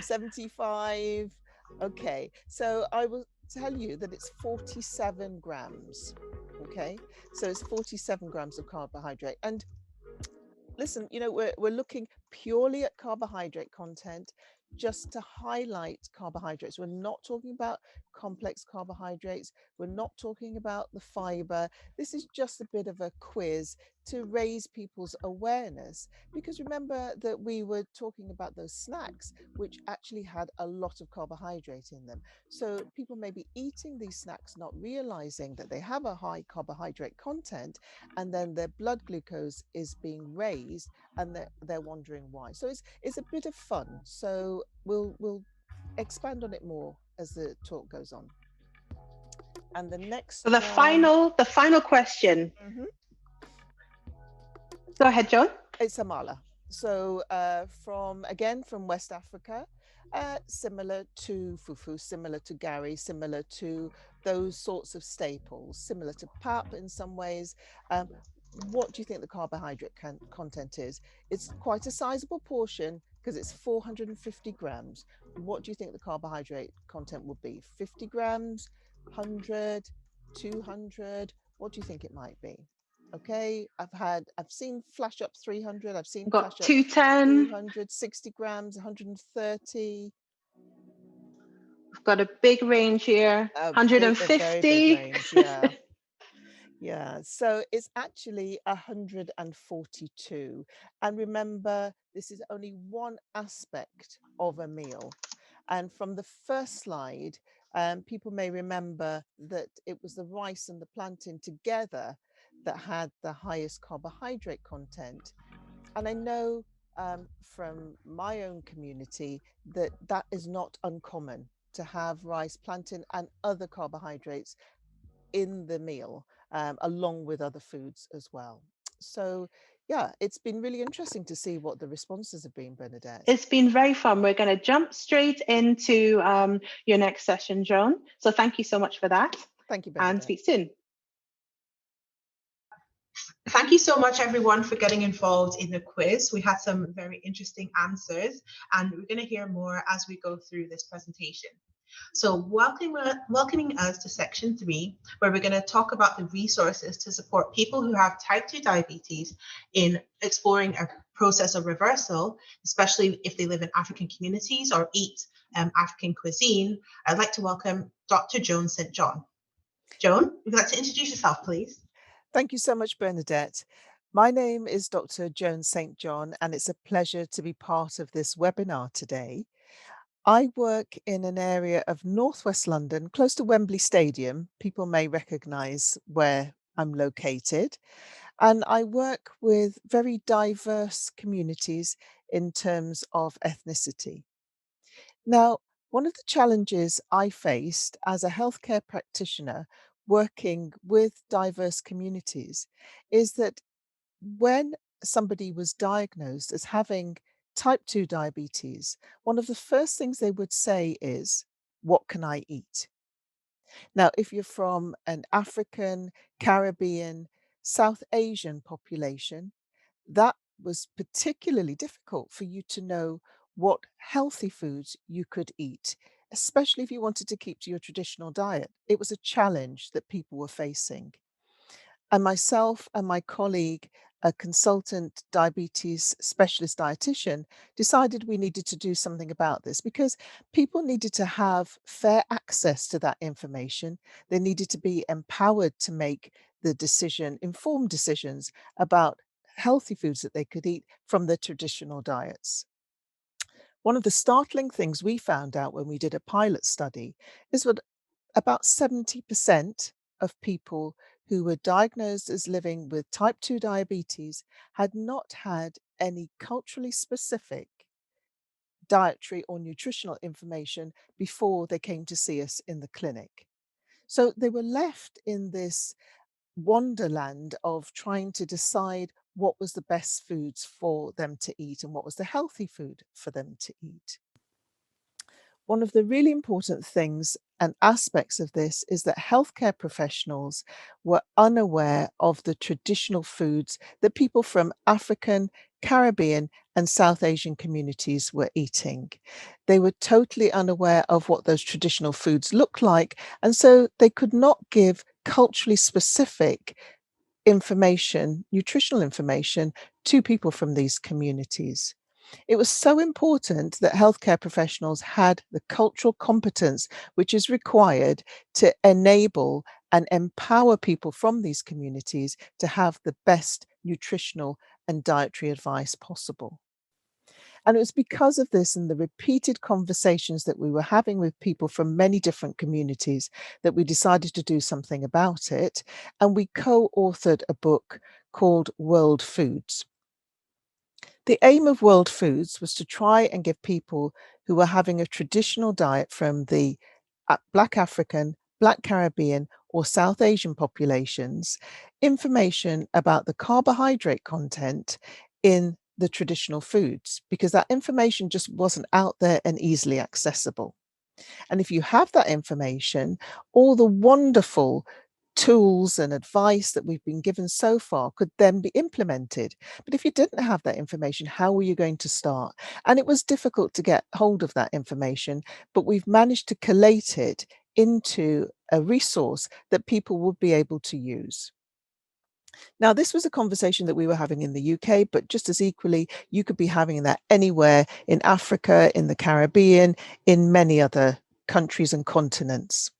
Speaker 4: 75. Okay, so I will tell you that it's 47 grams. Okay, so it's 47 grams of carbohydrate. And listen, we're looking purely at carbohydrate content just to highlight carbohydrates. We're not talking about complex carbohydrates. We're not talking about the fiber. This is just a bit of a quiz to raise people's awareness, because remember that we were talking about those snacks which actually had a lot of carbohydrate in them. So people may be eating these snacks not realizing that they have a high carbohydrate content, and then their blood glucose is being raised and they're wondering why. So it's a bit of fun. So we'll expand on it more as the talk goes on. And the next
Speaker 1: so the final question. Go ahead, Joan.
Speaker 4: It's amala. So from West Africa, similar to fufu, similar to gari, similar to those sorts of staples, similar to pap in some ways. What do you think the carbohydrate content is? It's quite a sizable portion because it's 450 grams. What do you think the carbohydrate content would be? 50 grams, 100, 200? What do you think it might be? Okay, I've seen flash up 300. I've seen
Speaker 1: got
Speaker 4: flash
Speaker 1: 210,
Speaker 4: up 200, 60 grams, 130.
Speaker 1: We've got a big range here, 150.
Speaker 4: A very big range, yeah. Yeah, so it's actually 142. And remember, this is only one aspect of a meal. And from the first slide, people may remember that it was the rice and the plantain together that had the highest carbohydrate content. And I know from my own community that that is not uncommon to have rice, plantain, and other carbohydrates in the meal, along with other foods as well. So, yeah, it's been really interesting to see what the responses have been, Bernadette.
Speaker 1: It's been very fun. We're going to jump straight into your next session, Joan. So thank you so much for that.
Speaker 4: Thank you,
Speaker 1: And
Speaker 4: Bernadette.
Speaker 1: speak soon. Thank you so much, everyone, for getting involved in the quiz. We had some very interesting answers, and we're going to hear more as we go through this presentation. So welcoming us to section 3, where we're going to talk about the resources to support people who have type 2 diabetes in exploring a process of reversal, especially if they live in African communities or eat African cuisine. I'd like to welcome Dr. Joan St. John. Joan, would you like to introduce yourself, please?
Speaker 4: Thank you so much, Bernadette. My name is Dr. Joan St. John, and it's a pleasure to be part of this webinar today. I work in an area of northwest London, close to Wembley Stadium. People may recognise where I'm located. And I work with very diverse communities in terms of ethnicity. Now, one of the challenges I faced as a healthcare practitioner working with diverse communities is that when somebody was diagnosed as having type 2 diabetes, one of the first things they would say is, "What can I eat?" Now, if you're from an African, Caribbean, South Asian population, that was particularly difficult for you to know what healthy foods you could eat, especially if you wanted to keep to your traditional diet. It was a challenge that people were facing. And myself and my colleague, a consultant diabetes specialist dietitian, decided we needed to do something about this because people needed to have fair access to that information. They needed to be empowered to make the decision, informed decisions about healthy foods that they could eat from their traditional diets. One of the startling things we found out when we did a pilot study is that about 70% of people who were diagnosed as living with type 2 diabetes had not had any culturally specific dietary or nutritional information before they came to see us in the clinic. So they were left in this wonderland of trying to decide what was the best foods for them to eat and what was the healthy food for them to eat. One of the really important things and aspects of this is that healthcare professionals were unaware of the traditional foods that people from African, Caribbean, and South Asian communities were eating. They were totally unaware of what those traditional foods look like, and so they could not give culturally specific information, nutritional information, to people from these communities. It was so important that healthcare professionals had the cultural competence which is required to enable and empower people from these communities to have the best nutritional and dietary advice possible. And it was because of this and the repeated conversations that we were having with people from many different communities that we decided to do something about it. And we co-authored a book called World Foods. The aim of World Foods was to try and give people who were having a traditional diet from the Black African, Black Caribbean, or South Asian populations information about the carbohydrate content in the traditional foods, because that information just wasn't out there and easily accessible. And if you have that information, all the wonderful tools and advice that we've been given so far could then be implemented. But if you didn't have that information, how were you going to start? And it was difficult to get hold of that information, but we've managed to collate it into a resource that people would be able to use. Now, this was a conversation that we were having in the UK, but just as equally, you could be having that anywhere in Africa, in the Caribbean, in many other countries and continents.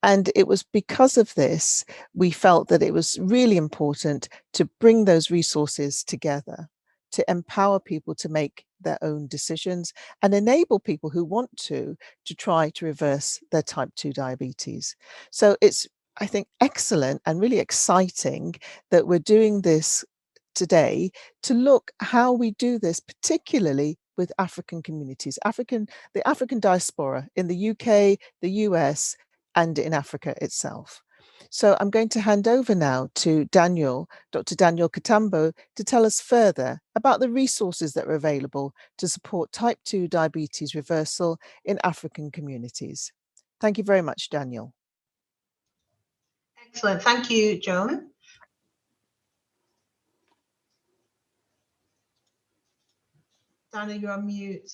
Speaker 4: And it was because of this, we felt that it was really important to bring those resources together, to empower people to make their own decisions and enable people who want to try to reverse their type 2 diabetes. So it's, I think, excellent and really exciting that we're doing this today to look how we do this, particularly with African communities, the African diaspora in the UK, the US, and in Africa itself. So I'm going to hand over now to Daniel, Dr. Daniel Catambo, to tell us further about the resources that are available to support type 2 diabetes reversal in African communities. Thank you very much, Daniel.
Speaker 1: Excellent. Thank you, Joan. Daniel, you're on mute.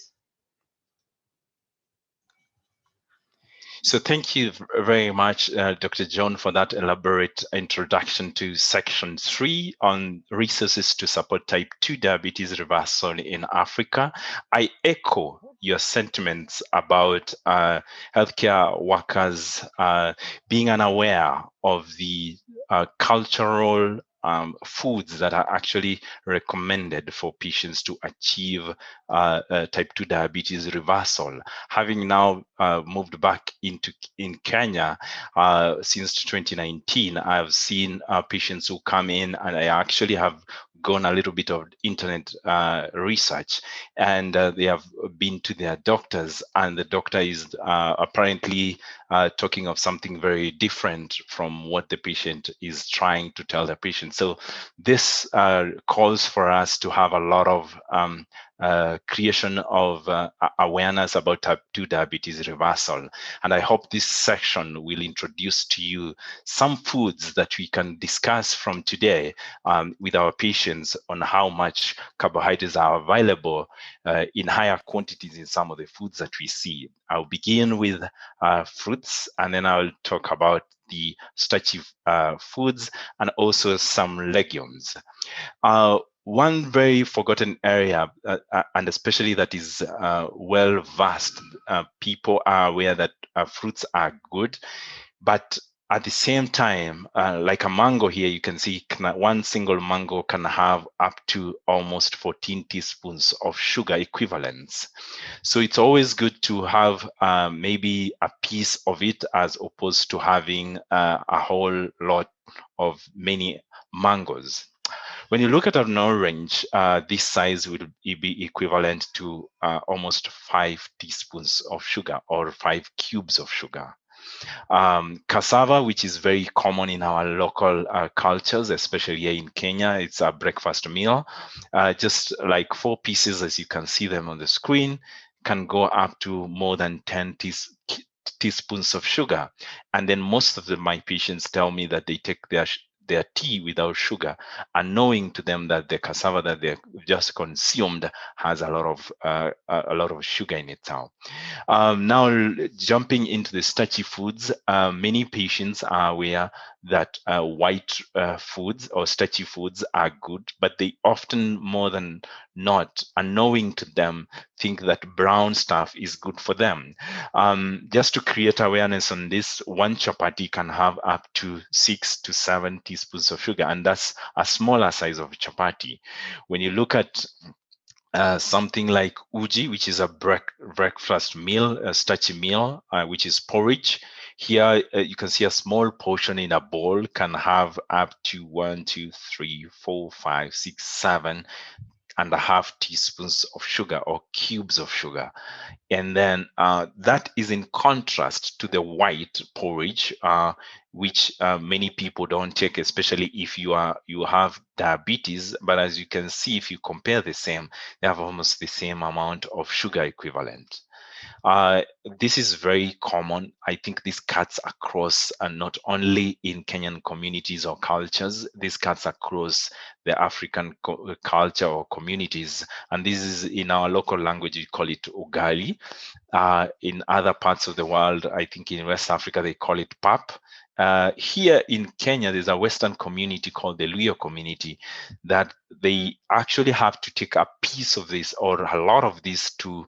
Speaker 3: So thank you very much, Dr. John, for that elaborate introduction to section 3 on resources to support type 2 diabetes reversal in Africa. I echo your sentiments about healthcare workers being unaware of the cultural foods that are actually recommended for patients to achieve type 2 diabetes reversal. Having now moved back in Kenya since 2019, I've seen patients who come in, and I actually have gone a little bit of internet research, and they have been to their doctors, and the doctor is apparently talking of something very different from what the patient is trying to tell the patient. So this calls for us to have a lot of creation of awareness about type 2 diabetes reversal. And I hope this section will introduce to you some foods that we can discuss from today with our patients on how much carbohydrates are available in higher quantities in some of the foods that we see. I'll begin with fruits, and then I'll talk about the starchy foods and also some legumes. One very forgotten area, and especially that is well versed, people are aware that fruits are good, but at the same time, like a mango here, you can see one single mango can have up to almost 14 teaspoons of sugar equivalents. So it's always good to have maybe a piece of it as opposed to having a whole lot of many mangoes. When you look at an orange, this size will be equivalent to almost 5 teaspoons of sugar or 5 cubes of sugar. Cassava, which is very common in our local cultures, especially here in Kenya, it's a breakfast meal. Just like 4 pieces, as you can see them on the screen, can go up to more than 10 teaspoons of sugar. And then most of my patients tell me that they take their tea without sugar, and knowing to them that the cassava that they just consumed has a lot of sugar in it now. Now jumping into the starchy foods, many patients are aware that white foods or starchy foods are good, but they often more than not, unknowing to them, think that brown stuff is good for them. Just to create awareness on this, one chapati can have up to 6 to 7 teaspoons of sugar, and that's a smaller size of chapati. When you look at something like uji, which is a breakfast meal, a starchy meal, which is porridge. Here you can see a small portion in a bowl can have up to 1, 2, 3, 4, 5, 6, 7 and a half teaspoons of sugar or cubes of sugar. And then that is in contrast to the white porridge, which many people don't take, especially if you have diabetes. But as you can see, if you compare the same, they have almost the same amount of sugar equivalent. This is very common. I think this cuts across not only in Kenyan communities or cultures, this cuts across the African culture or communities. And this is in our local language, we call it Ugali. In other parts of the world, I think in West Africa, they call it pap. Here in Kenya, there's a Western community called the Luo community that they actually have to take a piece of this or a lot of this to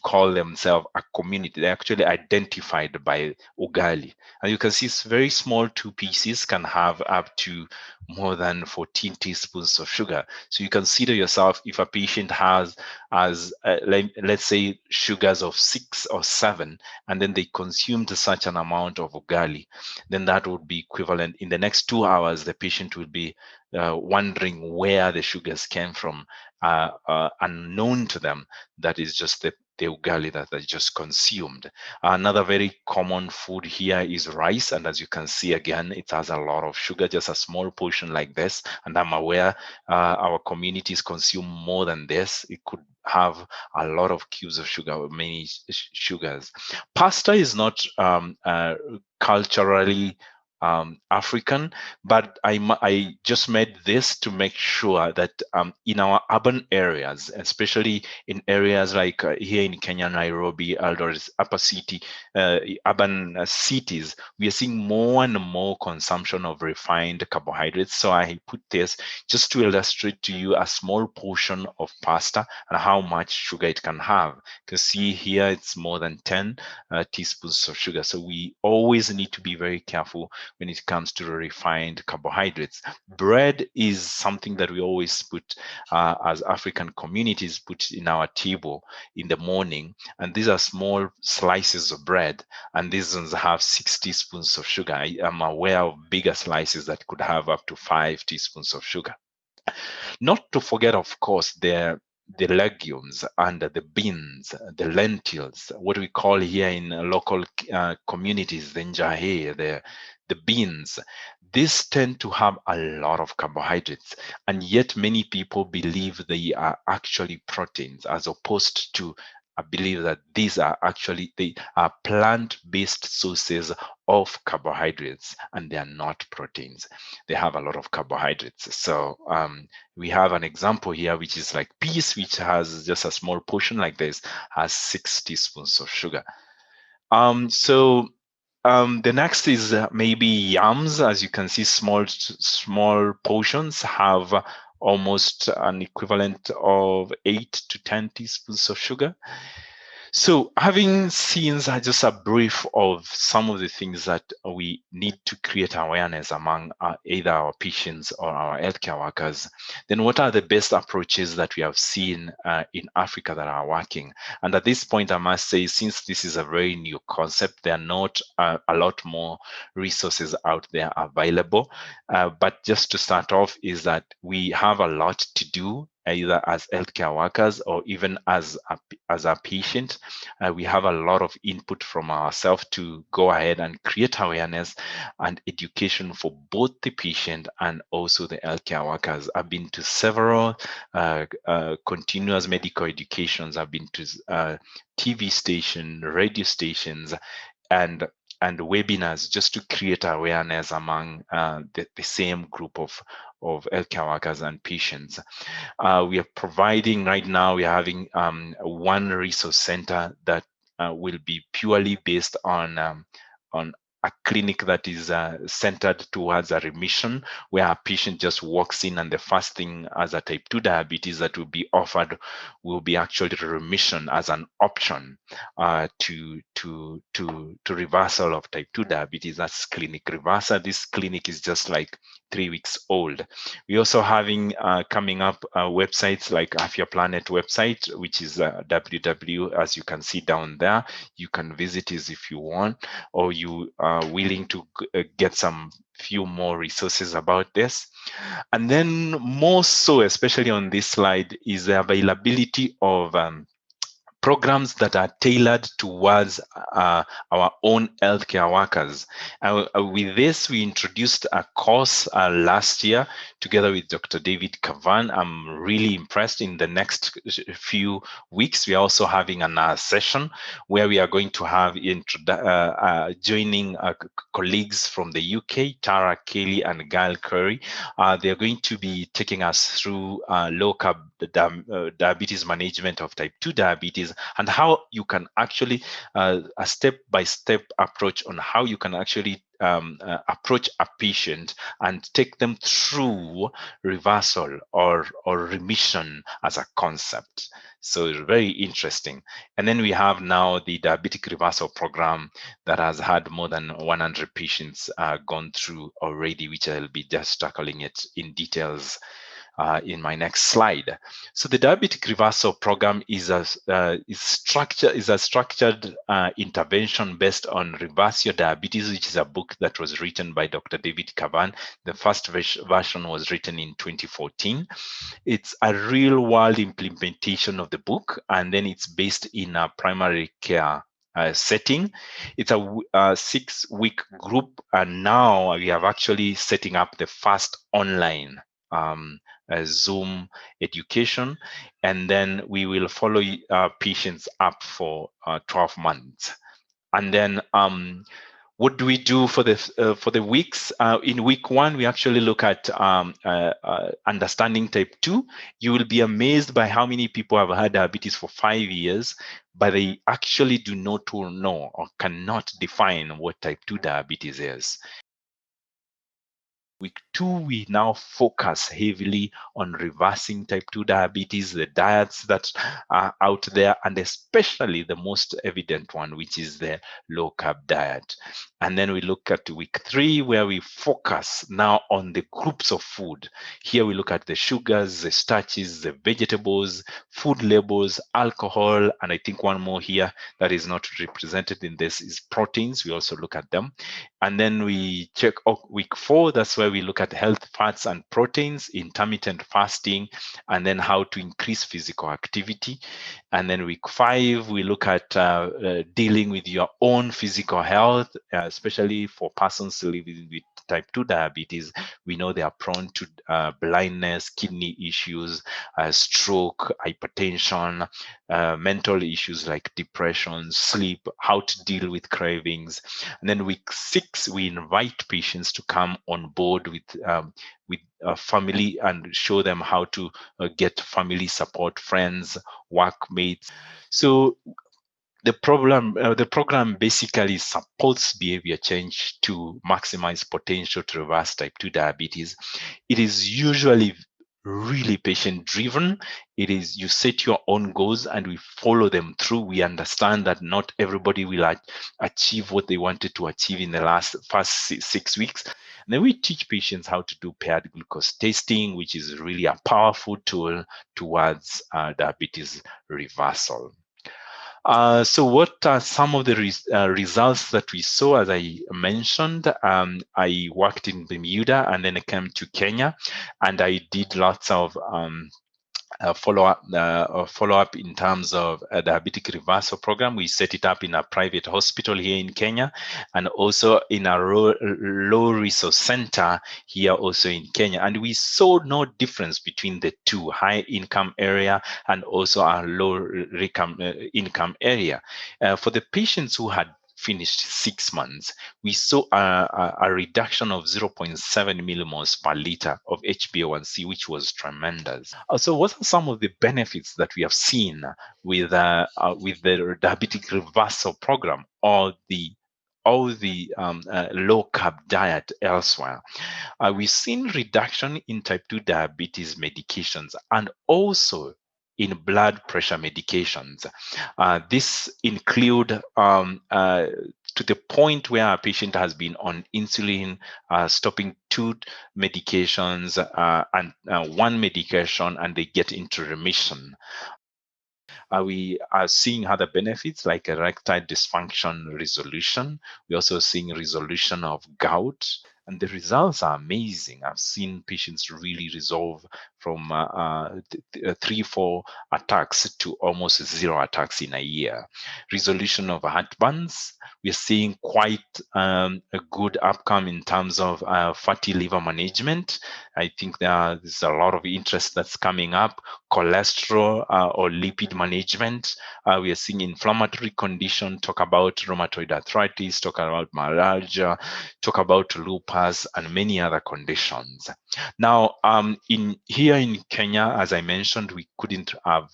Speaker 3: call themselves a community. They're actually identified by Ugali. And you can see it's very small 2 pieces can have up to more than 14 teaspoons of sugar. So you consider yourself, if a patient has, let's say, sugars of 6 or 7, and then they consumed such an amount of Ugali, then that would be equivalent. In the next 2 hours, the patient will be wondering where the sugars came from, unknown to them. That is just the ugali that they just consumed. Another very common food here is rice, and as you can see again, it has a lot of sugar, just a small portion like this. And I'm aware our communities consume more than this. It could have a lot of cubes of sugar, or many sugars. Pasta is not culturally African, but I just made this to make sure that in our urban areas, especially in areas like here in Kenya, Nairobi, Eldoret, upper city, urban cities, we are seeing more and more consumption of refined carbohydrates. So I put this just to illustrate to you a small portion of pasta and how much sugar it can have. You can see here it's more than 10 teaspoons of sugar. So we always need to be very careful when it comes to refined carbohydrates. Bread is something that we always put as African communities put in our table in the morning. And these are small slices of bread. And these ones have 6 teaspoons of sugar. I am aware of bigger slices that could have up to 5 teaspoons of sugar. Not to forget, of course, the legumes and the beans, the lentils, what we call here in local communities, the njahe, the beans. These tend to have a lot of carbohydrates, and yet many people believe they are actually proteins, as opposed to I believe that these are actually they are plant-based sources of carbohydrates, and they are not proteins. They have a lot of carbohydrates. So we have an example here, which is like peas, which has just a small portion like this, has 6 teaspoons of sugar. The next is maybe yams. As you can see, small portions have almost an equivalent of 8 to 10 teaspoons of sugar. So, having seen just a brief of some of the things that we need to create awareness among either our patients or our healthcare workers, then what are the best approaches that we have seen in Africa that are working? And at this point, I must say, since this is a very new concept, there are not a lot more resources out there available. But just to start off, is that we have a lot to do either as healthcare workers or even as a patient. We have a lot of input from ourselves to go ahead and create awareness and education for both the patient and also the healthcare workers. I've been to several continuous medical educations. I've been to TV station, radio stations, and webinars just to create awareness among the same group of healthcare workers and patients. We are providing right now, we are having one resource center that will be purely based on a clinic that is centered towards a remission, where a patient just walks in and the first thing as a type 2 diabetes that will be offered will be actually remission as an option to reversal of type 2 diabetes. That's Clinic Reversa. This clinic is just like 3 weeks old. We're also having coming up websites like Afya Planet website, which is www, as you can see down there. You can visit it if you want, or you are willing to get some few more resources about this. And then more so, especially on this slide, is the availability of programs that are tailored towards our own healthcare workers. With this, we introduced a course last year together with Dr. David Cavan. I'm really impressed. In the next few weeks, we are also having a session where we are going to have joining colleagues from the UK, Tara Kelly and Gail Curry. They're going to be taking us through low carb diabetes management of type 2 diabetes, and how you can actually a step-by-step approach on how you can actually approach a patient and take them through reversal or remission as a concept. So it's very interesting. And then we have now the diabetic reversal program that has had more than 100 patients gone through already, which I'll be just tackling it in details in my next slide. So the diabetic reversal program is a structured intervention based on Reverse Your Diabetes, which is a book that was written by Dr. David Cavan. The first version was written in 2014. It's a real world implementation of the book, and then it's based in a primary care setting. It's a 6-week group, and now we are actually setting up the first online Zoom education, and then we will follow patients up for 12 months. And then what do we do for the weeks? In week 1, we actually look at understanding type 2. You will be amazed by how many people have had diabetes for 5 years, but they actually do not know or cannot define what type 2 diabetes is. Week 2, we now focus heavily on reversing type 2 diabetes, the diets that are out there, and especially the most evident one, which is the low-carb diet. And then we look at week 3, where we focus now on the groups of food. Here we look at the sugars, the starches, the vegetables, food labels, alcohol, and I think one more here that is not represented in this is proteins. We also look at them. And then we check week 4, that's where we look at health fats and proteins, intermittent fasting, and then how to increase physical activity. And then week 5, we look at dealing with your own physical health, especially for persons living with type 2 diabetes. We know they are prone to blindness, kidney issues, stroke, hypertension, mental issues like depression, sleep, how to deal with cravings. And then week 6, we invite patients to come on board with family and show them how to get family support, friends, workmates. So the program basically supports behavior change to maximize potential to reverse type 2 diabetes. It is usually really patient driven. It is, you set your own goals and we follow them through. We understand that not everybody will achieve what they wanted to achieve in the first 6 weeks. And then we teach patients how to do paired glucose testing, which is really a powerful tool towards diabetes reversal. So what are some of the results that we saw? As I mentioned, I worked in Bermuda and then I came to Kenya, and I did lots of follow up in terms of a diabetic reversal program. We set it up in a private hospital here in Kenya, and also in a low resource center here also in Kenya. And we saw no difference between the two, high income area and also a low income area. For the patients who had finished 6 months, we saw a reduction of 0.7 millimoles per liter of HbA1c, which was tremendous. So what are some of the benefits that we have seen with the diabetic reversal program or the low carb diet elsewhere? We've seen reduction in type 2 diabetes medications and also in blood pressure medications. This include to the point where a patient has been on insulin, stopping 2 medications and 1 medication, and they get into remission. We are seeing other benefits like erectile dysfunction resolution. We're also seeing resolution of gout, and the results are amazing. I've seen patients really resolve from 3-4 attacks to almost 0 attacks in a year. Resolution of heartburns. We're seeing quite a good outcome in terms of fatty liver management. I think there's a lot of interest that's coming up. Cholesterol or lipid management. We are seeing inflammatory condition, talk about rheumatoid arthritis, talk about myalgia, talk about lupus, and many other conditions. Now, here in Kenya, as I mentioned, we couldn't have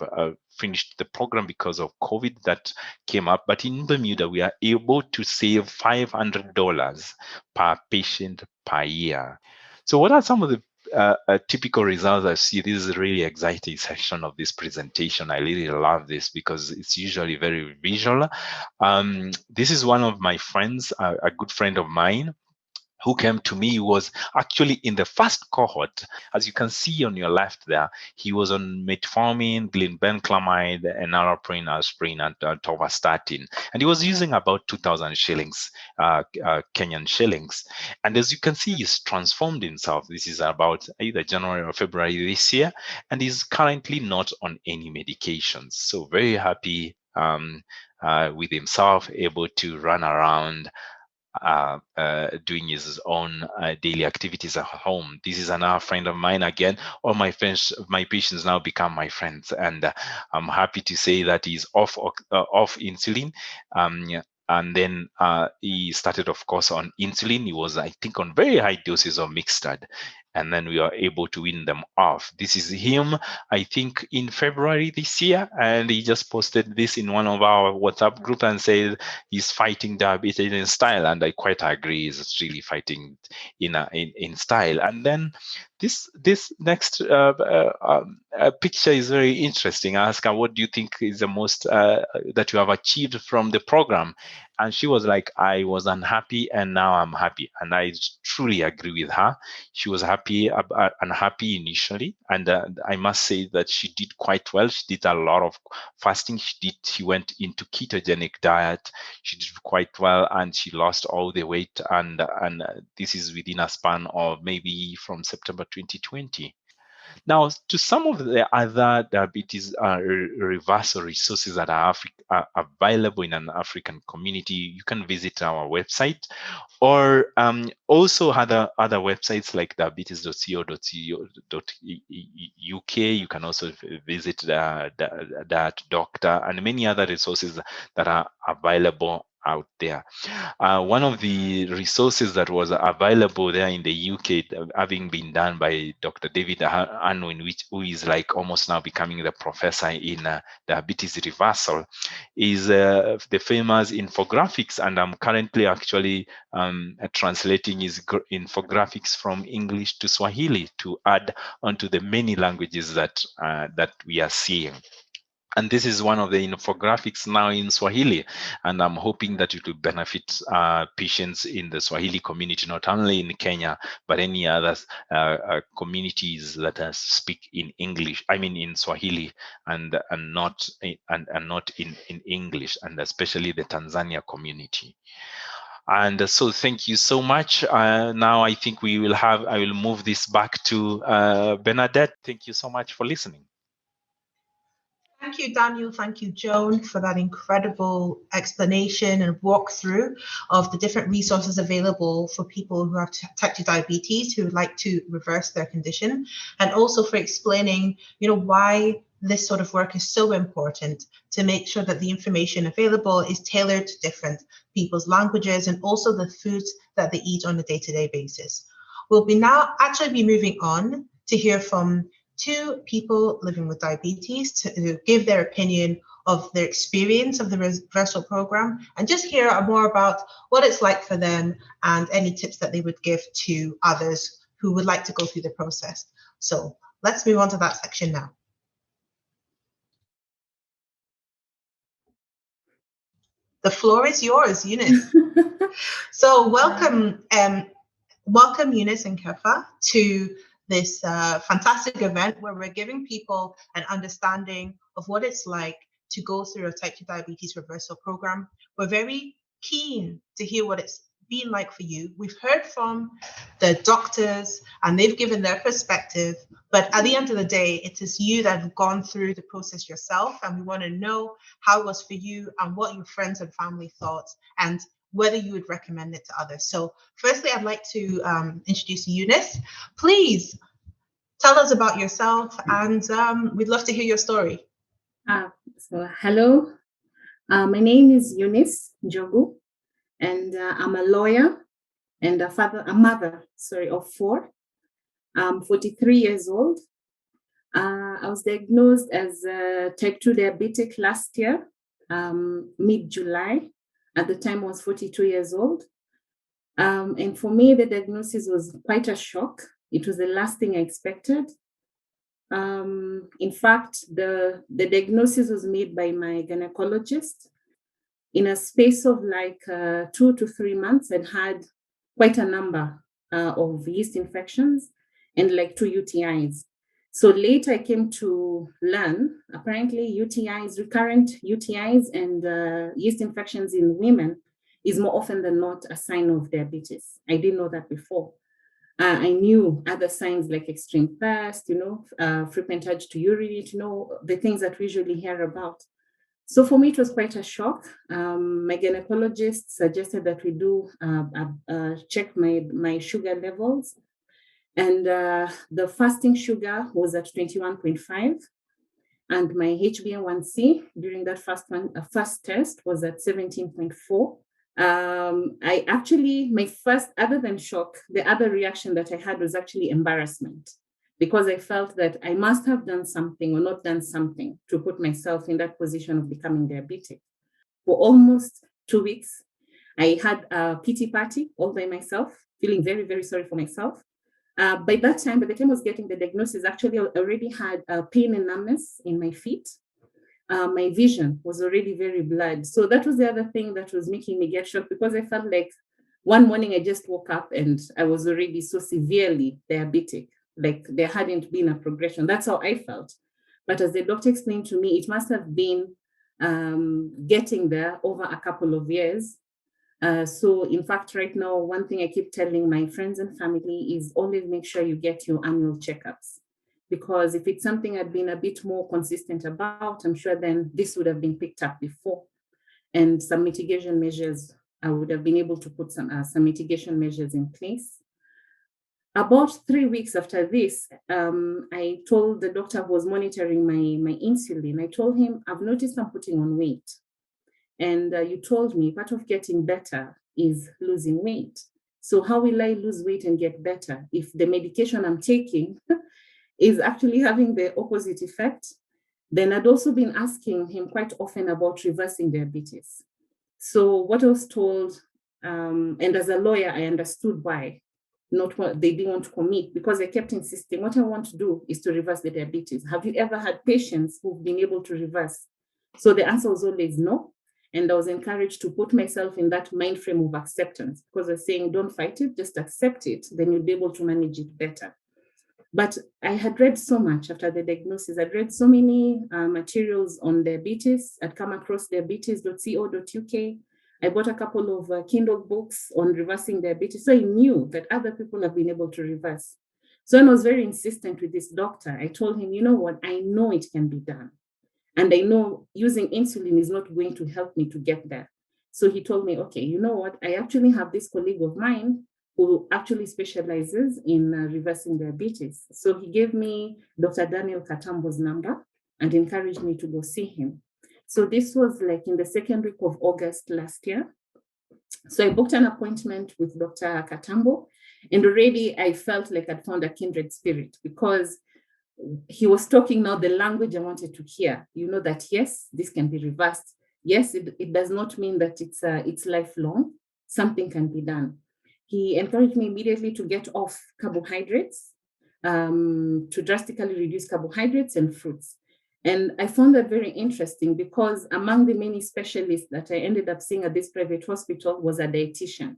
Speaker 3: finished the program because of COVID that came up. But in Bermuda, we are able to save $500 per patient per year. So what are some of the typical results I see? This is a really exciting section of this presentation. I really love this because it's usually very visual. This is one of my friends, a good friend of mine. who came to me was actually in the first cohort. As you can see on your left there, he was on metformin, glibenclamide, enalaprine, aspirin, and torvastatin. And he was using about 2,000 shillings, Kenyan shillings. And as you can see, he's transformed himself. This is about either January or February this year, and he's currently not on any medications. So very happy with himself, able to run around, doing his own daily activities at home. This is another friend of mine again. All my friends, my patients now become my friends, and I'm happy to say that he's off insulin. And then he started, of course, on insulin. He was, I think, on very high doses of Mixtard, and then we were able to win them off. This is him, I think, in February this year, and he just posted this in one of our WhatsApp group and said he's fighting diabetes in style, and I quite agree. He's really fighting in style. And then this next picture is very interesting. I asked her, what do you think is the most that you have achieved from the program? And she was like, I was unhappy and now I'm happy. And I truly agree with her. She was unhappy initially, and I must say that she did quite well. She did a lot of fasting. She went into ketogenic diet. She did quite well, and she lost all the weight. And this is within a span of maybe from September 2020. Now, to some of the other diabetes reversal resources that are available in an African community, you can visit our website, or also other websites like diabetes.co.uk. You can also visit that doctor and many other resources that are available out there. One of the resources that was available there in the UK, having been done by Dr. David Unwin, who is like almost now becoming the professor in diabetes reversal, is the famous infographics. And I'm currently actually translating his infographics from English to Swahili to add onto the many languages that we are seeing. And this is one of the infographics now in Swahili, and I'm hoping that it will benefit patients in the Swahili community, not only in Kenya, but any other communities that speak in English. I mean, in Swahili, and not in English, and especially the Tanzania community. And so thank you so much. Now I think I will move this back to Bernadette. Thank you so much for listening.
Speaker 1: Thank you, Daniel. Thank you, Joan, for that incredible explanation and walkthrough of the different resources available for people who have type 2 diabetes who would like to reverse their condition, and also for explaining, why this sort of work is so important to make sure that the information available is tailored to different people's languages and also the foods that they eat on a day-to-day basis. We'll be moving on to hear from two people living with diabetes to give their opinion of their experience of the reversal program and just hear more about what it's like for them and any tips that they would give to others who would like to go through the process. So let's move on to that section now. The floor is yours, Eunice. So welcome, Eunice and Kefa, to this fantastic event where we're giving people an understanding of what it's like to go through a type 2 diabetes reversal program. We're very keen to hear what it's been like for you. We've heard from the doctors and they've given their perspective, but at the end of the day, it is you that have gone through the process yourself, and we want to know how it was for you and what your friends and family thought, and whether you would recommend it to others. So firstly, I'd like to introduce Eunice. Please tell us about yourself, and we'd love to hear your story.
Speaker 5: So hello, my name is Eunice Njogu, and I'm a lawyer and a mother of 4. I'm 43 years old. I was diagnosed as type 2 diabetic last year, mid-July. At the time, I was 42 years old. And for me, the diagnosis was quite a shock. It was the last thing I expected. In fact, the diagnosis was made by my gynecologist. In a space of like 2 to 3 months, I'd had quite a number of yeast infections and like 2 UTIs. So later I came to learn, apparently UTIs, recurrent UTIs and yeast infections in women is more often than not a sign of diabetes. I didn't know that before. I knew other signs like extreme thirst, frequent urge to urinate, the things that we usually hear about. So for me, it was quite a shock. My gynecologist suggested that we do check my sugar levels. And the fasting sugar was at 21.5. And my HbA1c during that first test was at 17.4. I actually, my first, other than shock, the other reaction that I had was actually embarrassment, because I felt that I must have done something or not done something to put myself in that position of becoming diabetic. For almost 2 weeks, I had a pity party all by myself, feeling very, very sorry for myself. By the time I was getting the diagnosis, actually I already had pain and numbness in my feet. My vision was already very blurred. So that was the other thing that was making me get shocked, because I felt like one morning I just woke up and I was already so severely diabetic, like there hadn't been a progression. That's how I felt. But as the doctor explained to me, it must have been getting there over a couple of years. So in fact, right now, one thing I keep telling my friends and family is always make sure you get your annual checkups. Because if it's something I'd been a bit more consistent about, I'm sure then this would have been picked up before. And some mitigation measures, I would have been able to put some mitigation measures in place. About 3 weeks after this, I told the doctor who was monitoring my insulin, I told him, I've noticed I'm putting on weight. And you told me part of getting better is losing weight. So how will I lose weight and get better if the medication I'm taking is actually having the opposite effect? Then I'd also been asking him quite often about reversing diabetes. So what I was told, and as a lawyer, I understood why not what they didn't want to commit, because I kept insisting, what I want to do is to reverse the diabetes. Have you ever had patients who've been able to reverse? So the answer was always no. And I was encouraged to put myself in that mind frame of acceptance, because I was saying, don't fight it, just accept it, then you'll be able to manage it better. But I had read so much after the diagnosis. I'd read so many materials on diabetes. I'd come across diabetes.co.uk. I bought a couple of Kindle books on reversing diabetes. So I knew that other people have been able to reverse. So I was very insistent with this doctor. I told him, you know what, I know it can be done. And I know using insulin is not going to help me to get there. So he told me, okay, you know what, I actually have this colleague of mine who actually specializes in reversing diabetes. So he gave me Dr. Daniel Katambo's number and encouraged me to go see him. So this was like in the second week of August last year. So I booked an appointment with Dr. Katambo, and already I felt like I'd found a kindred spirit, because he was talking now the language I wanted to hear, that yes, this can be reversed. Yes, it does not mean that it's lifelong. Something can be done. He encouraged me immediately to get off carbohydrates, to drastically reduce carbohydrates and fruits. And I found that very interesting, because among the many specialists that I ended up seeing at this private hospital was a dietitian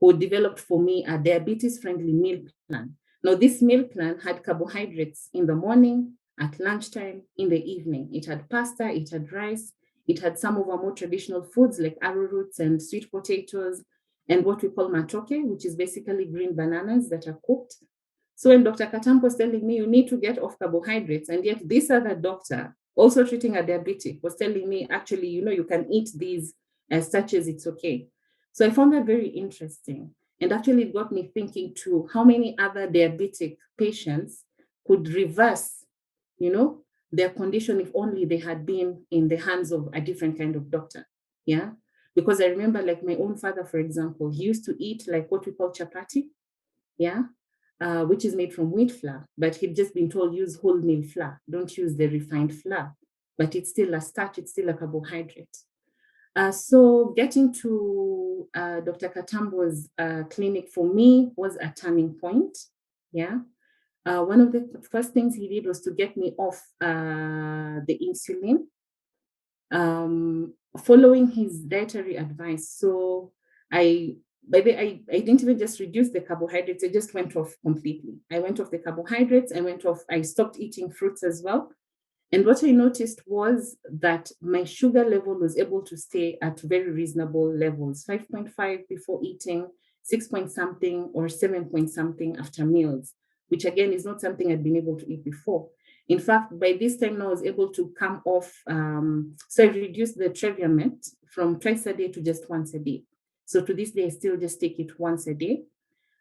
Speaker 5: who developed for me a diabetes-friendly meal plan. Now, this meal plan had carbohydrates in the morning, at lunchtime, in the evening. It had pasta, it had rice, it had some of our more traditional foods like arrowroots and sweet potatoes, and what we call matoke, which is basically green bananas that are cooked. So when Dr. Katampo was telling me you need to get off carbohydrates, and yet this other doctor, also treating a diabetic, was telling me, actually, you can eat these starches, it's okay. So I found that very interesting. And actually it got me thinking too, how many other diabetic patients could reverse, their condition if only they had been in the hands of a different kind of doctor. Yeah. Because I remember, like my own father, for example, he used to eat like what we call chapati. Yeah. Which is made from wheat flour, but he'd just been told use wholemeal flour, don't use the refined flour, but it's still a starch, it's still a carbohydrate. So getting to Dr. Katambo's clinic for me was a turning point. Yeah. One of the first things he did was to get me off the insulin, following his dietary advice. So I I didn't even just reduce the carbohydrates, I just went off completely. I went off the carbohydrates, I stopped eating fruits as well. And what I noticed was that my sugar level was able to stay at very reasonable levels, 5.5 before eating, 6 point something or 7 point something after meals, which again is not something I'd been able to eat before. In fact, by this time I was able to come off, so I reduced the Treviament from twice a day to just once a day. So to this day, I still just take it once a day.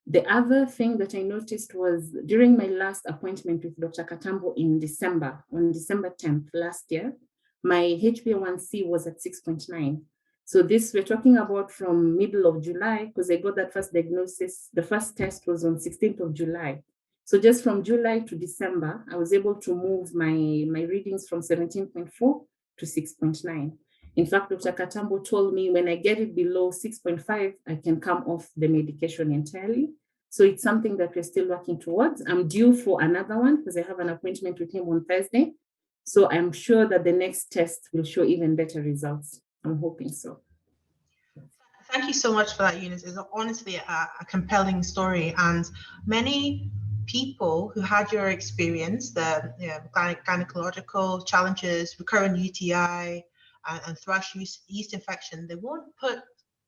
Speaker 5: The other thing that I noticed was during my last appointment with Dr. Katambo in December, on December 10th last year, my HbA1c was at 6.9. So this, we're talking about from middle of July, because I got that first diagnosis, the first test was on 16th of July. So just from July to December, I was able to move my readings from 17.4 to 6.9. In fact, Dr. Katambo told me when I get it below 6.5, I can come off the medication entirely. So it's something that we're still working towards. I'm due for another one because I have an appointment with him on Thursday. So I'm sure that the next test will show even better results. I'm hoping so.
Speaker 1: Thank you so much for that, Eunice. It's honestly a compelling story, and many people who had your experience, the gynecological challenges, recurrent UTI, and thrush yeast infection, they won't put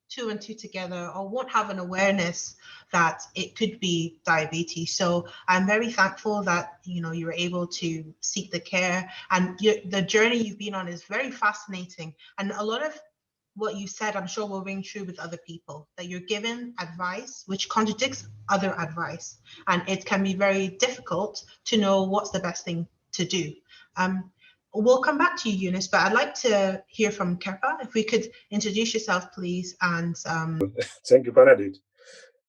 Speaker 1: two and two together or won't have an awareness that it could be diabetes. So I'm very thankful that you were able to seek the care, and the journey you've been on is very fascinating, and a lot of what you said, I'm sure will ring true with other people, that you're given advice which contradicts other advice. And it can be very difficult to know what's the best thing to do. We'll come back to you, Eunice, but I'd like to hear from Kefa. If we could introduce yourself, please. And
Speaker 6: Thank you, Bernadette.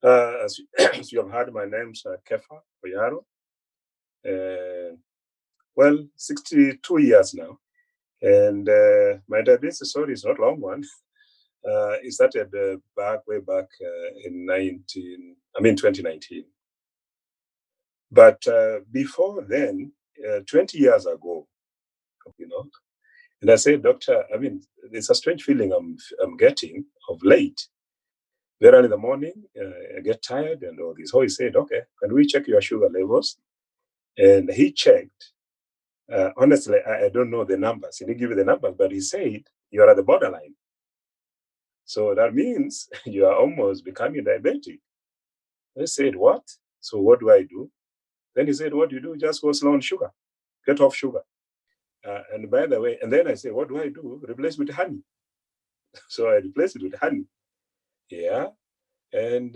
Speaker 6: As you have heard, my name's Kefa Oyaro. Well, 62 years now. And my diabetes story is not a long one. It started way back in 2019. But before then, 20 years ago, and I said, doctor, it's a strange feeling I'm getting of late. Very early in the morning, I get tired and all this. So he said, okay, can we check your sugar levels? And he checked. Honestly, I don't know the numbers. He didn't give me the numbers, but he said, you're at the borderline. So that means you are almost becoming diabetic. I said, what? So what do I do? Then he said, what do you do? Just go slow on sugar. Get off sugar. And by the way, and then I said, what do I do? Replace with honey. So I replaced it with honey. Yeah. And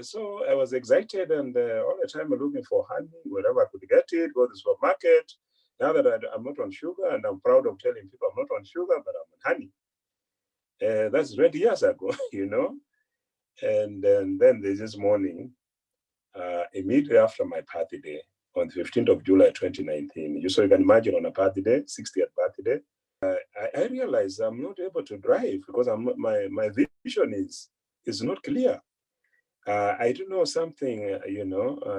Speaker 6: so I was excited, and all the time I'm looking for honey, wherever I could get it, go to the supermarket. Now that I'm not on sugar, and I'm proud of telling people I'm not on sugar, but I'm on honey. That's 20 years ago, And then there's this morning, immediately after my party day, on the 15th of July, 2019. So you can imagine on a party day, 60th party day, I realized I'm not able to drive because my vision is not clear. I don't know, something,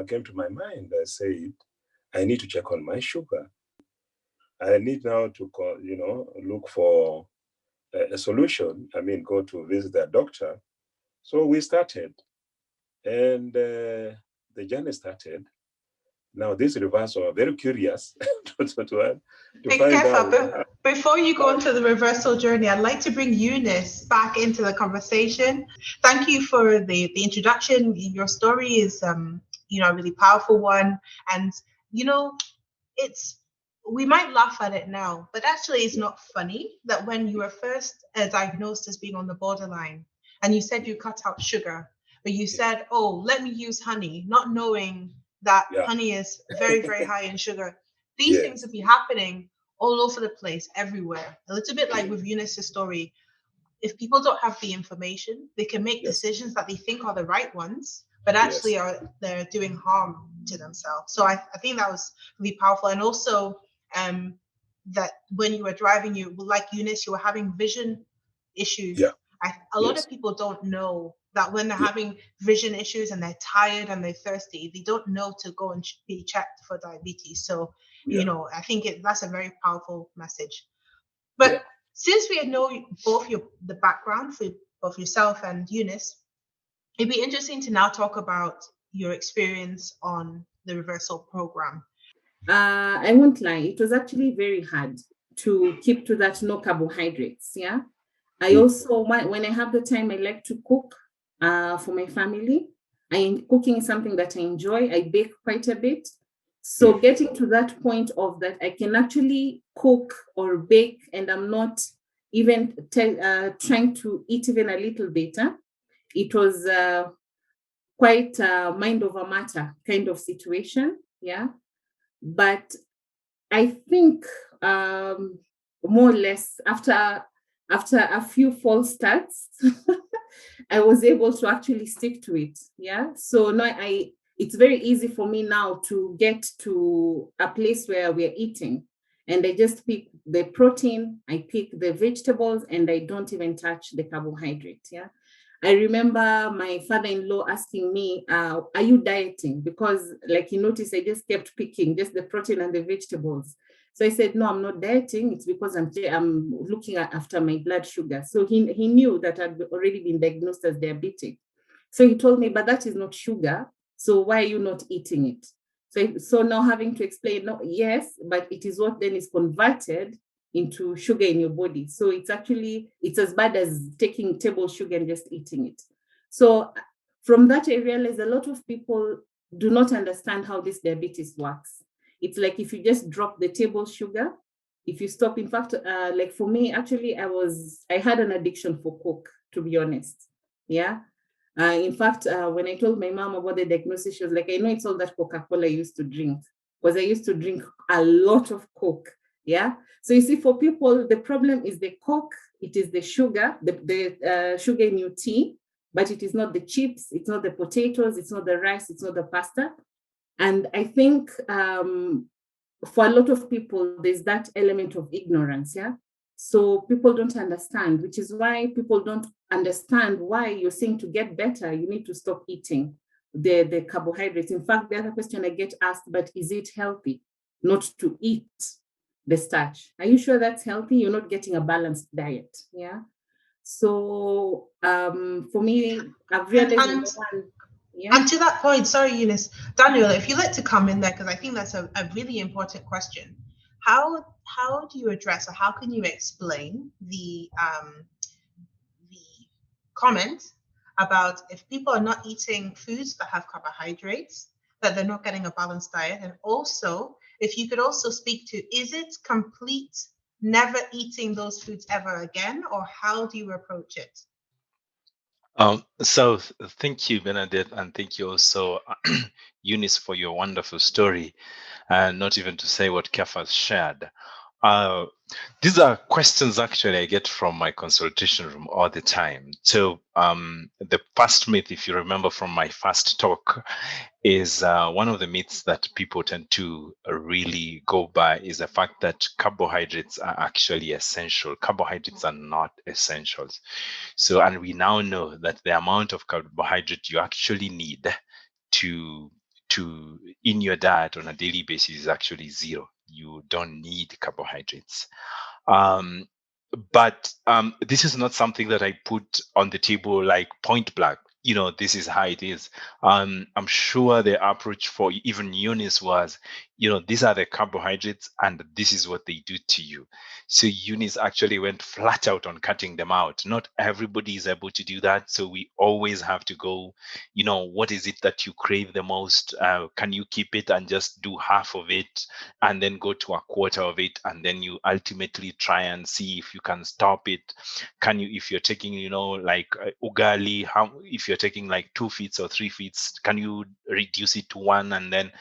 Speaker 6: came to my mind. I said, I need to check on my sugar. I need now to, look for a solution. Go to visit a doctor. So we started, and the journey started. Now, this reversal, I'm very curious to find out.
Speaker 1: Before you go into the reversal journey, I'd like to bring Eunice back into the conversation. Thank you for the introduction. Your story is, a really powerful one. And, we might laugh at it now, but actually it's not funny that when you were first diagnosed as being on the borderline, and you said you cut out sugar, but you said, oh, let me use honey, not knowing that honey is very, very high in sugar. These things will be happening all over the place, everywhere. A little bit like with Eunice's story. If people don't have the information, they can make decisions that they think are the right ones, but actually they're doing harm to themselves. So I think that was really powerful. And also that when you were driving, you, like Eunice, you were having vision issues. A lot of people don't know that when they're having vision issues and they're tired and they're thirsty, they don't know to go and be checked for diabetes. So, I think that's a very powerful message. But since we know both the background for both yourself and Eunice, It'd be interesting to now talk about your experience on the reversal program.
Speaker 5: I won't lie, it was actually very hard to keep to that no carbohydrates. Yeah. I also, when I have the time, I like to cook for my family. Cooking is something that I enjoy. I bake quite a bit. So getting to that point of that, I can actually cook or bake, and I'm not even trying to eat even a little better. It was quite a mind over matter kind of situation. Yeah. But I think more or less after a few false starts, I was able to actually stick to it. Yeah. So now it's very easy for me now to get to a place where we're eating, and I just pick the protein, I pick the vegetables, and I don't even touch the carbohydrate. Yeah. I remember my father-in-law asking me, are you dieting? Because like you notice, I just kept picking just the protein and the vegetables. So I said, no, I'm not dieting. It's because I'm looking after my blood sugar. So he knew that I'd already been diagnosed as diabetic. So he told me, but that is not sugar. So why are you not eating it? So now having to explain, no, yes, but it is what then is converted into sugar in your body. So it's as bad as taking table sugar and just eating it. So from that, I realized a lot of people do not understand how this diabetes works. It's like if you just drop the table sugar, if you stop, in fact, like for me, actually, I had an addiction for Coke, to be honest. Yeah. In fact, when I told my mom about the diagnosis, she was like, I know it's all that Coca-Cola I used to drink, because I used to drink a lot of Coke. Yeah. So you see, for people, the problem is the Coke, it is the sugar, the sugar in your tea, but it is not the chips, it's not the potatoes, it's not the rice, it's not the pasta. And I think for a lot of people, there's that element of ignorance. Yeah. So people don't understand, which is why people don't understand why you're saying to get better, you need to stop eating the carbohydrates. In fact, the other question I get asked, but is it healthy not to eat the starch? Are you sure that's healthy? You're not getting a balanced diet. Yeah. So for me, I've realized
Speaker 1: And to that point, sorry, Eunice, Daniel, if you'd like to come in there, because I think that's a really important question. How do you address, or how can you explain the comment about if people are not eating foods that have carbohydrates, that they're not getting a balanced diet? And also, if you could also speak to, is it complete never eating those foods ever again, or how do you approach it?
Speaker 3: So thank you, Bernadette, and thank you also, Eunice, for your wonderful story, and not even to say what Kef shared. These are questions actually I get from my consultation room all the time. So the first myth, if you remember from my first talk, is one of the myths that people tend to really go by is the fact that carbohydrates are actually essential. Carbohydrates are not essentials. So, and we now know that the amount of carbohydrate you actually need to in your diet on a daily basis is actually zero. You don't need carbohydrates. But this is not something that I put on the table like point blank. This is how it is. I'm sure the approach for even Eunice was, these are the carbohydrates and this is what they do to you. So Eunice actually went flat out on cutting them out. Not everybody is able to do that. So we always have to go, what is it that you crave the most? Can you keep it and just do half of it and then go to a quarter of it? And then you ultimately try and see if you can stop it. Can you, if you're taking, like Ugali, if you're taking like 2 feet or 3 feet, can you reduce it to 1? And then,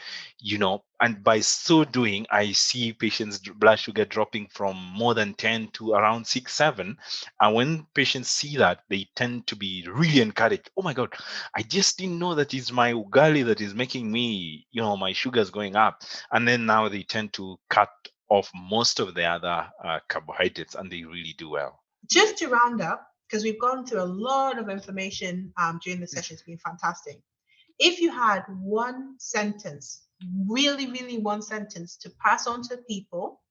Speaker 3: and by so doing, I see patients' blood sugar dropping from more than 10 to around 6, 7. And when patients see that, they tend to be really encouraged. Oh my God, I just didn't know that it's my Ugali that is making me, my sugars going up. And then now they tend to cut off most of the other carbohydrates, and they really do well.
Speaker 1: Just to round up, because we've gone through a lot of information during the session, it's been fantastic. If you had one sentence, really, really one sentence to pass on to people,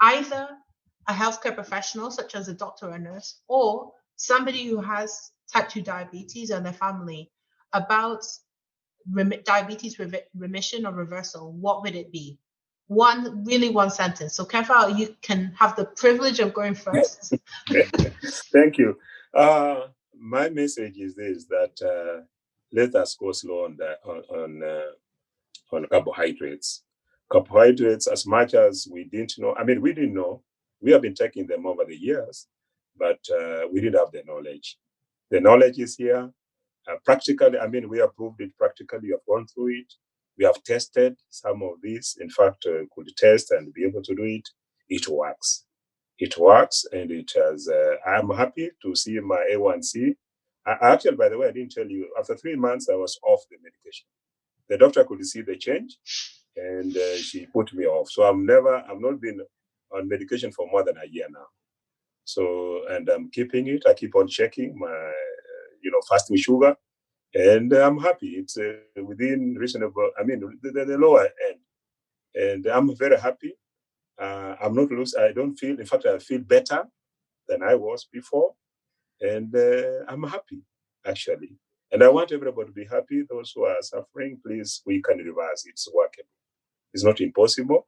Speaker 1: either a healthcare professional such as a doctor or a nurse, or somebody who has type 2 diabetes and their family, about diabetes remission or reversal, what would it be? One sentence. So Cavan, you can have the privilege of going first.
Speaker 6: Thank you. My message is this: that let us go slow on carbohydrates. Carbohydrates, as much as we didn't know, we didn't know. We have been taking them over the years, but we didn't have the knowledge. The knowledge is here. Practically, we have proved it practically. We have gone through it. We have tested some of these. In fact, could test and be able to do it. It works. It works, and it has. I'm happy to see my A1C. Actually, by the way, I didn't tell you. After 3 months, I was off the medication. The doctor could see the change, and she put me off. So I've not been on medication for more than a year now. So, and I'm keeping it. I keep on checking my, fasting sugar, and I'm happy. It's within reasonable. The lower end, and I'm very happy. I'm not loose. I don't feel. In fact, I feel better than I was before, and I'm happy actually. And I want everybody to be happy. Those who are suffering, please, we can reverse. It's workable. It's not impossible.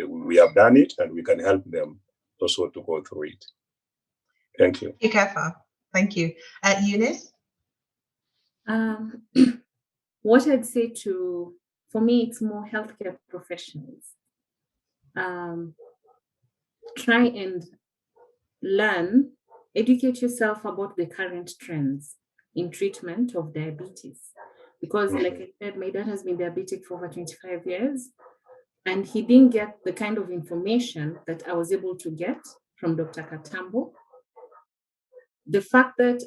Speaker 6: We have done it, and we can help them also to go through it. Thank you.
Speaker 1: Thank you, Cavan. Thank you. Eunice?
Speaker 5: What I'd say for me, it's more healthcare professionals. Try and learn, educate yourself about the current trends in treatment of diabetes. Because like I said, my dad has been diabetic for over 25 years, and he didn't get the kind of information that I was able to get from Dr. Katambo. The fact that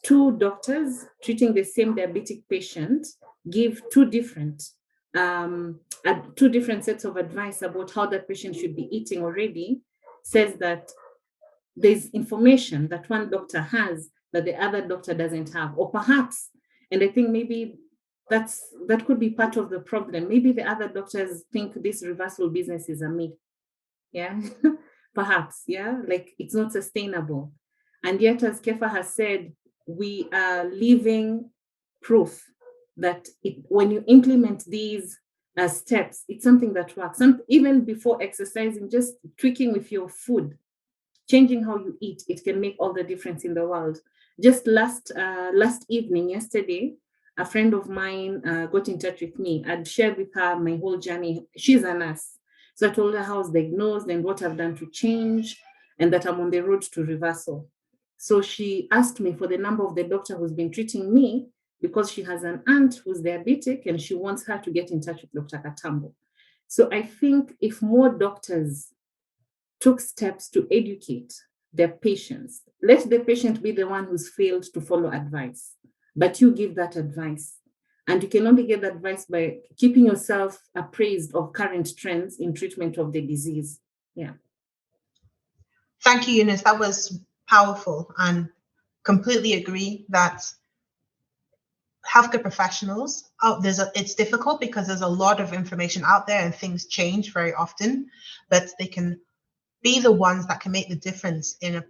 Speaker 5: two doctors treating the same diabetic patient give two different sets of advice about how that patient should be eating already says that there's information that one doctor has that the other doctor doesn't have, or perhaps, and I think maybe that could be part of the problem. Maybe the other doctors think this reversal business is a myth. Yeah, perhaps, yeah, like it's not sustainable. And yet, as Kefa has said, we are living proof that when you implement these steps, it's something that works. Even before exercising, just tweaking with your food, changing how you eat, it can make all the difference in the world. Just last evening, yesterday, a friend of mine got in touch with me. I'd shared with her my whole journey. She's a nurse. So I told her how I was diagnosed and what I've done to change, and that I'm on the road to reversal. So she asked me for the number of the doctor who's been treating me, because she has an aunt who's diabetic and she wants her to get in touch with Dr. Katambo. So I think if more doctors took steps to educate their patients, let the patient be the one who's failed to follow advice, but you give that advice. And you can only get that advice by keeping yourself appraised of current trends in treatment of the disease. Yeah.
Speaker 1: Thank you, Eunice. That was powerful, and completely agree that healthcare professionals, it's difficult because there's a lot of information out there and things change very often, but they can be the ones that can make the difference in a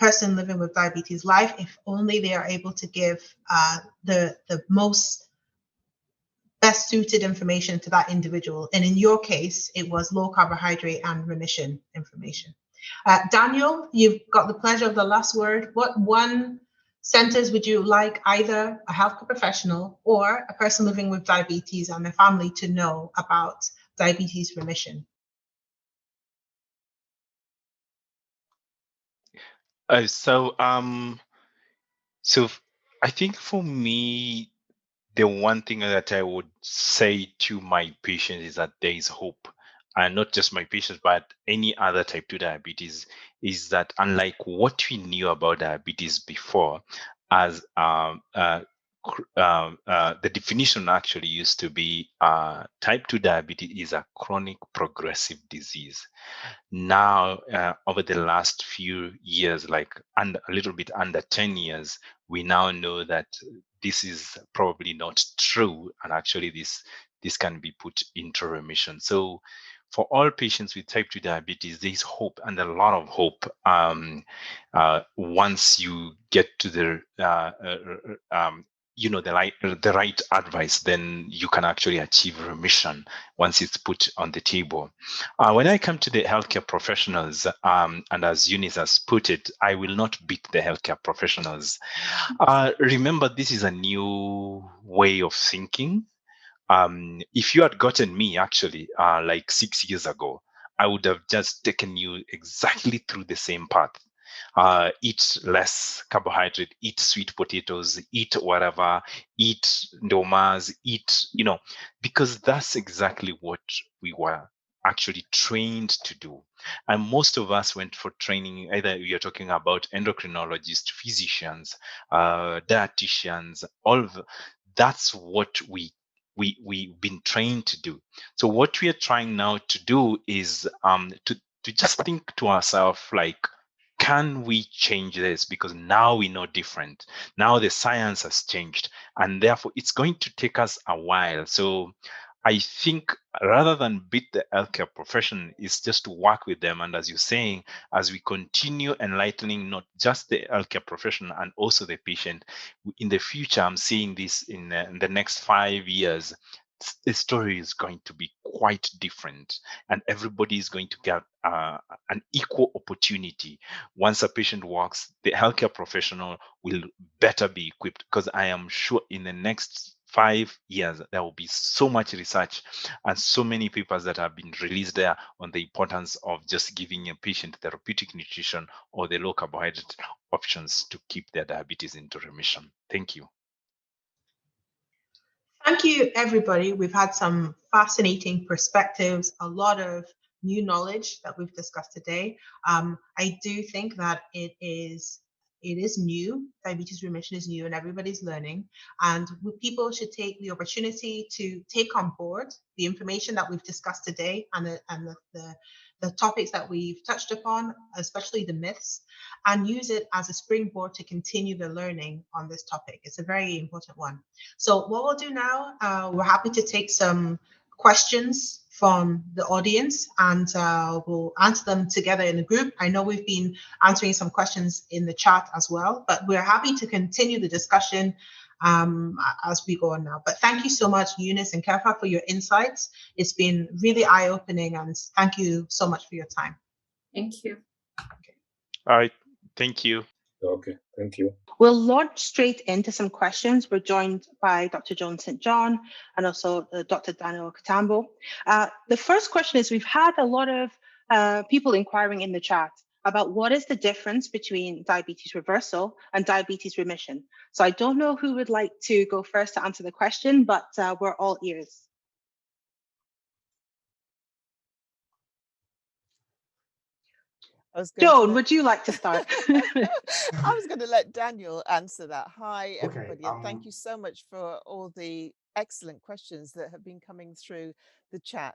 Speaker 1: person living with diabetes life if only they are able to give the most best suited information to that individual. And in your case, it was low carbohydrate and remission information. Daniel, you've got the pleasure of the last word. What one sentence would you like either a healthcare professional or a person living with diabetes and their family to know about diabetes remission?
Speaker 3: So I think for me, the one thing that I would say to my patients is that there is hope. And not just my patients, but any other type 2 diabetes, is that unlike what we knew about diabetes before, as the definition actually used to be type 2 diabetes is a chronic progressive disease. Now, over the last few years, like a little bit under 10 years, we now know that this is probably not true, and actually this can be put into remission. So for all patients with type 2 diabetes, there's hope, and a lot of hope once you get to the the right advice, then you can actually achieve remission once it's put on the table. When I come to the healthcare professionals, and as Eunice has put it, I will not beat the healthcare professionals. Remember, this is a new way of thinking. If you had gotten me actually like 6 years ago, I would have just taken you exactly through the same path. Eat less carbohydrate, eat sweet potatoes, eat whatever, eat ndomas, eat, because that's exactly what we were actually trained to do. And most of us went for training, either you're talking about endocrinologists, physicians, dietitians, that's what we've been trained to do. So what we are trying now to do is to just think to ourselves, like, can we change this? Because now we know different. Now the science has changed, and therefore it's going to take us a while. So I think rather than beat the healthcare profession, is just to work with them. And as you're saying, as we continue enlightening not just the healthcare profession and also the patient, in the future, I'm seeing this in the next 5 years, the story is going to be quite different, and everybody is going to get an equal opportunity. Once a patient walks, the healthcare professional will better be equipped, because I am sure in the next 5 years there will be so much research and so many papers that have been released there on the importance of just giving a patient therapeutic nutrition or the low carbohydrate options to keep their diabetes into remission. Thank you.
Speaker 1: Thank you, everybody. We've had some fascinating perspectives, a lot of new knowledge that we've discussed today. I do think that it is new. Diabetes remission is new, and everybody's learning. And people should take the opportunity to take on board the information that we've discussed today and the topics that we've touched upon, especially the myths, and use it as a springboard to continue the learning on this topic. It's a very important one. So what we'll do now, we're happy to take some questions from the audience, and we'll answer them together in the group. I know we've been answering some questions in the chat as well, but we're happy to continue the discussion as we go on now. But thank you so much, Eunice and Cavan, for your insights. It's been really eye-opening, and thank you so much for your time.
Speaker 5: Thank you.
Speaker 1: Okay.
Speaker 3: All right. Thank you.
Speaker 6: Okay, thank you.
Speaker 1: We'll launch straight into some questions. We're joined by Dr. Joan St. John and also Dr. Daniel Katambo. The first question is, we've had a lot of people inquiring in the chat about what is the difference between diabetes reversal and diabetes remission. So I don't know who would like to go first to answer the question, but we're all ears. Joan, would you like to start?
Speaker 4: I was going to let Daniel answer that. Hi, everybody, and thank you so much for all the excellent questions that have been coming through the chat.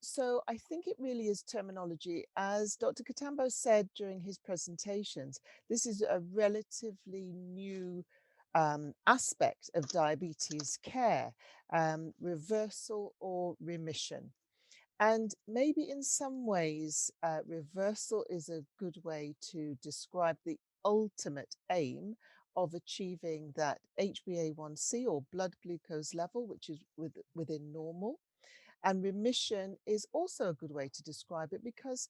Speaker 4: So I think it really is terminology. As Dr. Katambo said during his presentations, this is a relatively new aspect of diabetes care, reversal or remission. And maybe in some ways, reversal is a good way to describe the ultimate aim of achieving that HbA1c or blood glucose level, which is within normal. And remission is also a good way to describe it, because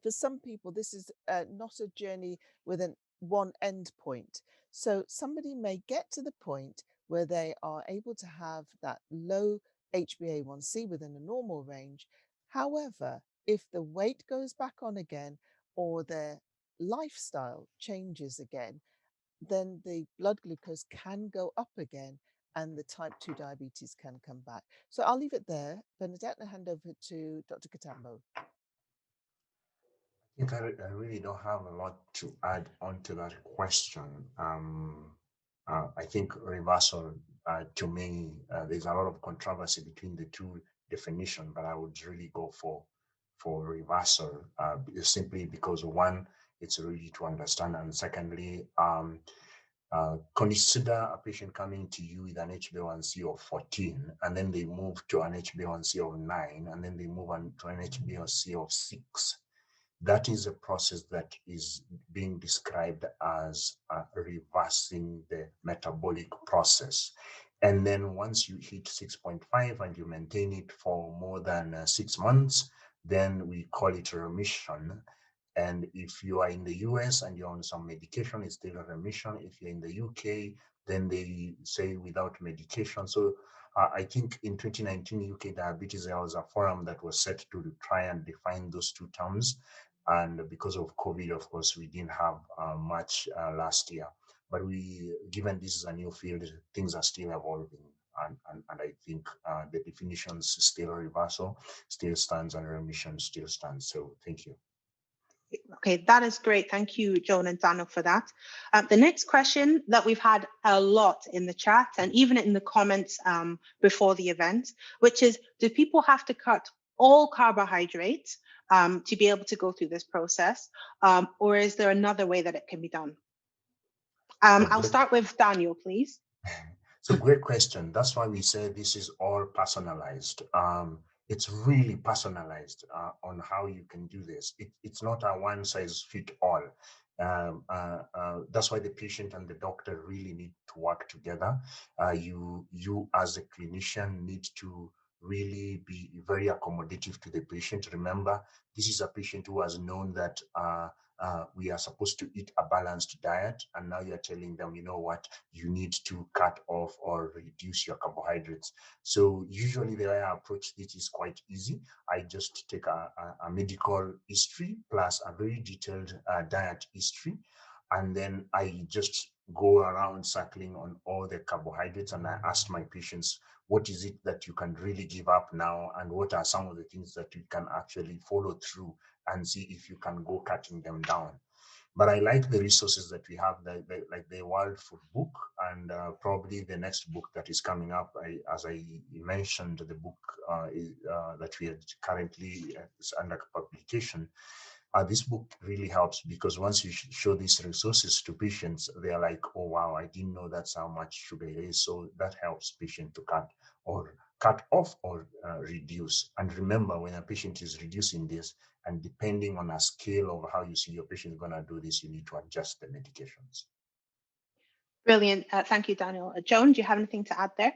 Speaker 4: for some people, this is not a journey with one end point. So somebody may get to the point where they are able to have that low HbA1c within a normal range. However, if the weight goes back on again or their lifestyle changes again, then the blood glucose can go up again and the type 2 diabetes can come back. So I'll leave it there. Bernadette, and hand over to Dr. Katambo.
Speaker 7: I think I really don't have a lot to add on to that question. I think reversal, to me, there's a lot of controversy between the two definitions, but I would really go for reversal, simply because one, it's really to understand, and secondly, consider a patient coming to you with an HbA1c of 14, and then they move to an HbA1c of 9, and then they move on to an HbA1c of 6. that is a process that is being described as reversing the metabolic process. And then once you hit 6.5 and you maintain it for more than 6 months, then we call it remission. And if you are in the US and you're on some medication, it's still a remission. If you're in the UK, then they say without medication. So I think in 2019 UK Diabetes, there was a forum that was set to try and define those two terms. And because of COVID, of course, we didn't have much last year. But given this is a new field, things are still evolving. And I think the definitions still reversal still stands and remission still stands. So thank you.
Speaker 1: Okay, that is great. Thank you, Joan and Daniel, for that. The next question that we've had a lot in the chat and even in the comments before the event, which is, do people have to cut all carbohydrates to be able to go through this process? Or is there another way that it can be done? I'll start with Daniel, please.
Speaker 7: So great question. That's why we say this is all personalized. It's really personalized on how you can do this. It's not a one size fit all. That's why the patient and the doctor really need to work together. You as a clinician need to really be very accommodative to the patient. Remember, this is a patient who has known that we are supposed to eat a balanced diet, and now you're telling them, you know what, you need to cut off or reduce your carbohydrates. So usually the way I approach this is quite easy. I just take a medical history plus a very detailed diet history, and then I just go around circling on all the carbohydrates, and I ask my patients, what is it that you can really give up now, and what are some of the things that you can actually follow through and see if you can go cutting them down. But I like the resources that we have, like the World Food Book, and probably the next book that is coming up. As I mentioned, the book that we are currently under publication. This book really helps because once you show these resources to patients, they are like, oh, wow, I didn't know that's how much sugar it is. So that helps patient to cut off or reduce. And remember, when a patient is reducing this, and depending on a scale of how you see your patient is going to do this, you need to adjust the medications.
Speaker 1: Brilliant. Thank you, Daniel. Joan, do you have anything to add there?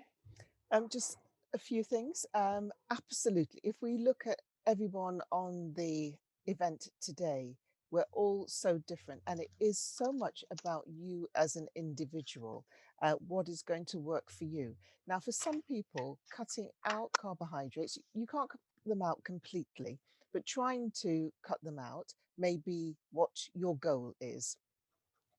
Speaker 4: Just a few things. Absolutely. If we look at everyone on the event today, we're all so different, and it is so much about you as an individual, what is going to work for you. Now, for some people, cutting out carbohydrates, you can't cut them out completely, but trying to cut them out may be what your goal is.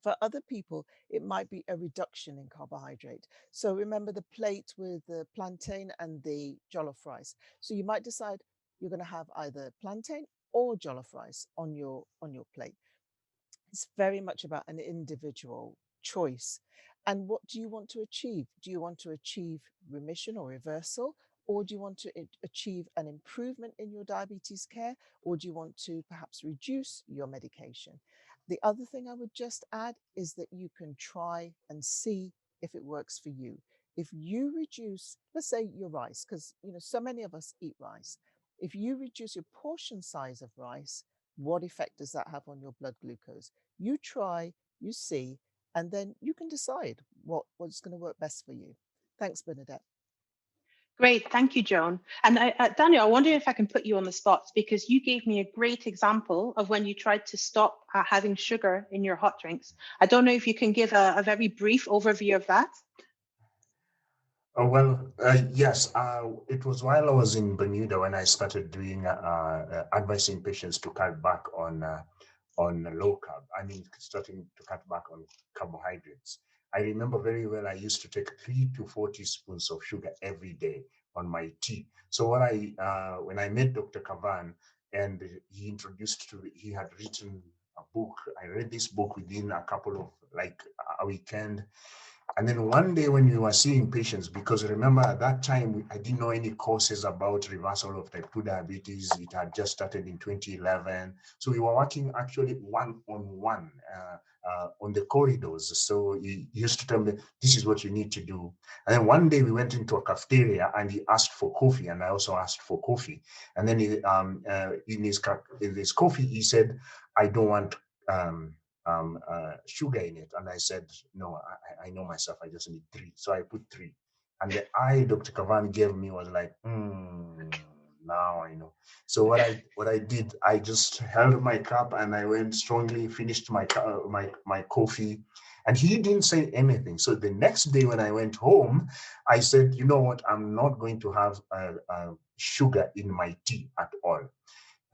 Speaker 4: For other people, it might be a reduction in carbohydrate. So remember the plate with the plantain and the jollof rice. So you might decide you're going to have either plantain or jollof rice on your plate. It's very much about an individual choice. And what do you want to achieve? Do you want to achieve remission or reversal? Or do you want to achieve an improvement in your diabetes care? Or do you want to perhaps reduce your medication? The other thing I would just add is that you can try and see if it works for you. If you reduce, let's say your rice, because so many of us eat rice. If you reduce your portion size of rice, what effect does that have on your blood glucose? You try, you see, and then you can decide what's going to work best for you. Thanks, Bernadette.
Speaker 1: Great, thank you, Joan. And Daniel, I wonder if I can put you on the spot, because you gave me a great example of when you tried to stop having sugar in your hot drinks. I don't know if you can give a very brief overview of that.
Speaker 7: Yes. It was while I was in Bermuda when I started doing advising patients to cut back on low carb. I mean, starting to cut back on carbohydrates. I remember very well, I used to take 3 to 4 teaspoons of sugar every day on my tea. So when I met Dr. Cavan, and he had written a book. I read this book within a couple of, like a weekend. And then one day when we were seeing patients, because remember at that time, I didn't know any courses about reversal of type 2 diabetes. It had just started in 2011. So we were working actually one-on-one. on the corridors. So he used to tell me, this is what you need to do. And then one day we went into a cafeteria and he asked for coffee, and I also asked for coffee. And then in his coffee, he said, I don't want sugar in it. And I said, no, I know myself, I just need 3. So I put 3. And the eye Dr. Cavan gave me was like, now I know. So what I did, I just held my cup and I went strongly, finished my coffee, and he didn't say anything. So the next day when I went home, I said, you know what, I'm not going to have sugar in my tea at all.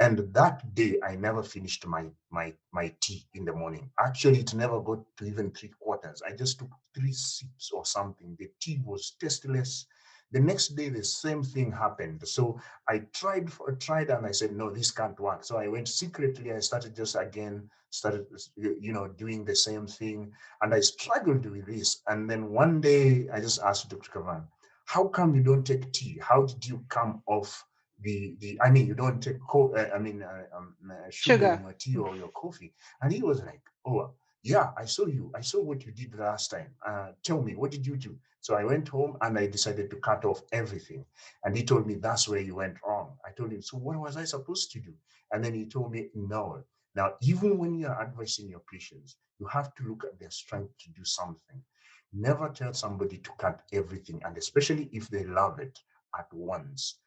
Speaker 7: And that day, I never finished my tea in the morning. Actually, it never got to even 3/4. I just took 3 sips or something. The tea was tasteless. The next day, the same thing happened. So I tried and I said, no, this can't work. So I went secretly. I started doing the same thing. And I struggled with this. And then one day, I just asked Dr. Cavan, how come you don't take tea? How did you come off you don't take sugar in
Speaker 1: Sugar.
Speaker 7: your tea or your coffee? And he was like, oh yeah, I saw what you did last time. Tell me, what did you do? So I went home and I decided to cut off everything. And he told me, that's where you went wrong. I told him, so what was I supposed to do? And then he told me, no. Now, even when you're advising your patients, you have to look at their strength to do something. Never tell somebody to cut everything, and especially if they love it, at once.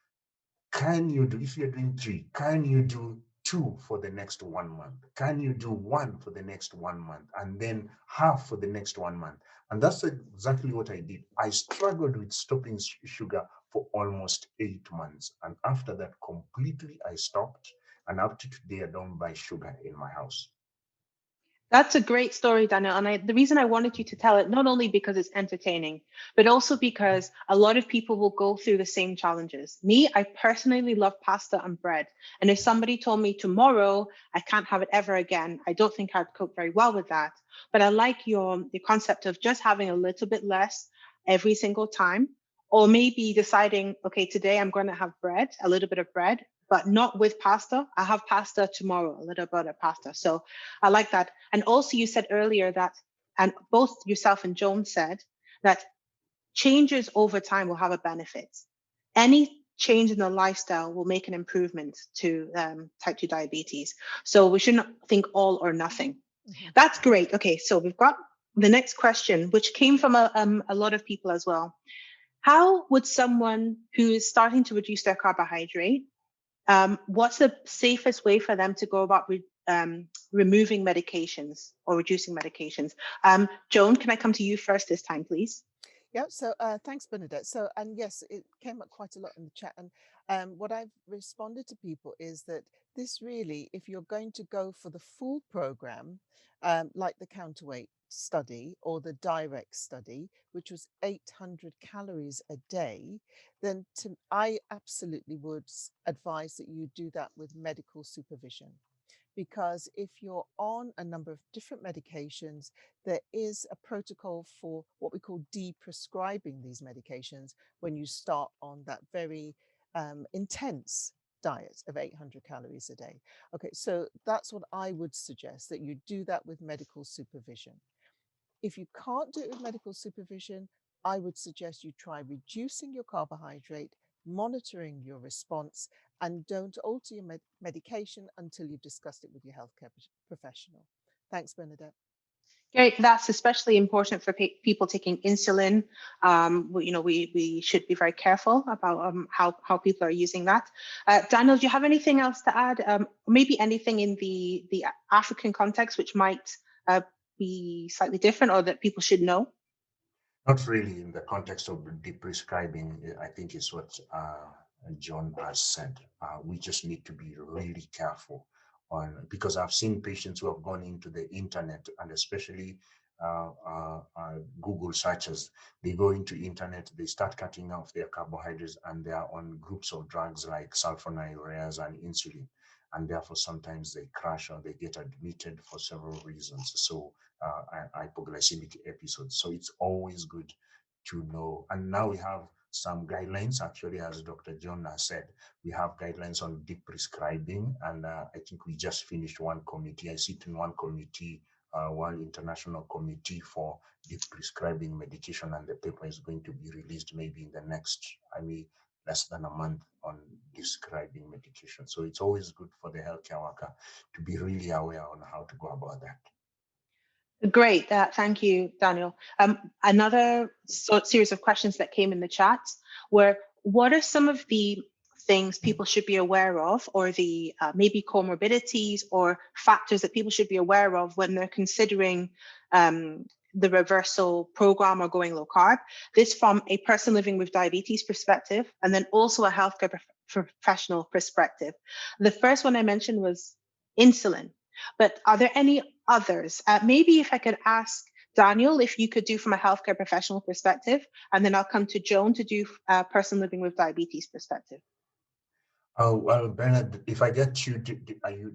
Speaker 7: Can you do, if you're doing 3, can you do 2 for the next 1 month? Can you do 1 for the next 1 month? And then half for the next 1 month? And that's exactly what I did. I struggled with stopping sugar for almost 8 months. And after that, completely, I stopped. And up to today, I don't buy sugar in my house.
Speaker 1: That's a great story, Daniel. And the reason I wanted you to tell it, not only because it's entertaining, but also because a lot of people will go through the same challenges. Me, I personally love pasta and bread. And if somebody told me tomorrow I can't have it ever again, I don't think I'd cope very well with that. But I like the concept of just having a little bit less every single time, or maybe deciding, okay, today I'm going to have bread, a little bit of bread, but not with pasta. I have pasta tomorrow, a little bit of pasta. So I like that. And also you said earlier that, and both yourself and Joan said, that changes over time will have a benefit. Any change in the lifestyle will make an improvement to type 2 diabetes. So we shouldn't think all or nothing. Mm-hmm. That's great. Okay, so we've got the next question, which came from a lot of people as well. How would someone who is starting to reduce their carbohydrate, what's the safest way for them to go about removing medications or reducing medications? Joan, can I come to you first this time, please?
Speaker 4: Yeah, so thanks, Bernadette. So, and yes, it came up quite a lot in the chat. And what I've responded to people is that this really, if you're going to go for the full program, like the counterweight study or the direct study, which was 800 calories a day, then I absolutely would advise that you do that with medical supervision. Because if you're on a number of different medications, there is a protocol for what we call de-prescribing these medications when you start on that very intense diet of 800 calories a day. Okay, so that's what I would suggest, that you do that with medical supervision. If you can't do it with medical supervision, I would suggest you try reducing your carbohydrate, monitoring your response, and don't alter your medication until you've discussed it with your healthcare professional. Thanks, Bernadette.
Speaker 1: Great. That's especially important for people taking insulin. We should be very careful about how people are using that. Daniel, do you have anything else to add? Maybe anything in the African context which might be slightly different or that people should know?
Speaker 7: Not really in the context of de-prescribing. I think is what John has said. We just need to be really careful because I've seen patients who have gone into the internet, and especially Google searches. They go into internet, they start cutting off their carbohydrates, and they are on groups of drugs like sulfonylureas and insulin. And therefore, sometimes they crash or they get admitted for several reasons. So hypoglycemic episodes. So it's always good to know. And now we have some guidelines, actually, as Dr. John has said, we have guidelines on de-prescribing. And I think we just finished one committee. I sit in one committee World International Committee for the Prescribing Medication, and the paper is going to be released maybe in the next, less than a month on prescribing medication. So it's always good for the healthcare worker to be really aware on how to go about that.
Speaker 1: Great. Thank you, Daniel. Another series of questions that came in the chat were, what are some of the things people should be aware of, or the maybe comorbidities or factors that people should be aware of when they're considering the reversal program or going low carb? This from a person living with diabetes perspective, and then also a healthcare professional perspective. The first one I mentioned was insulin. But are there any others? Maybe if I could ask Daniel, if you could do from a healthcare professional perspective, and then I'll come to Joan to do a person living with diabetes perspective.
Speaker 7: Well, Bernard, if I get you, do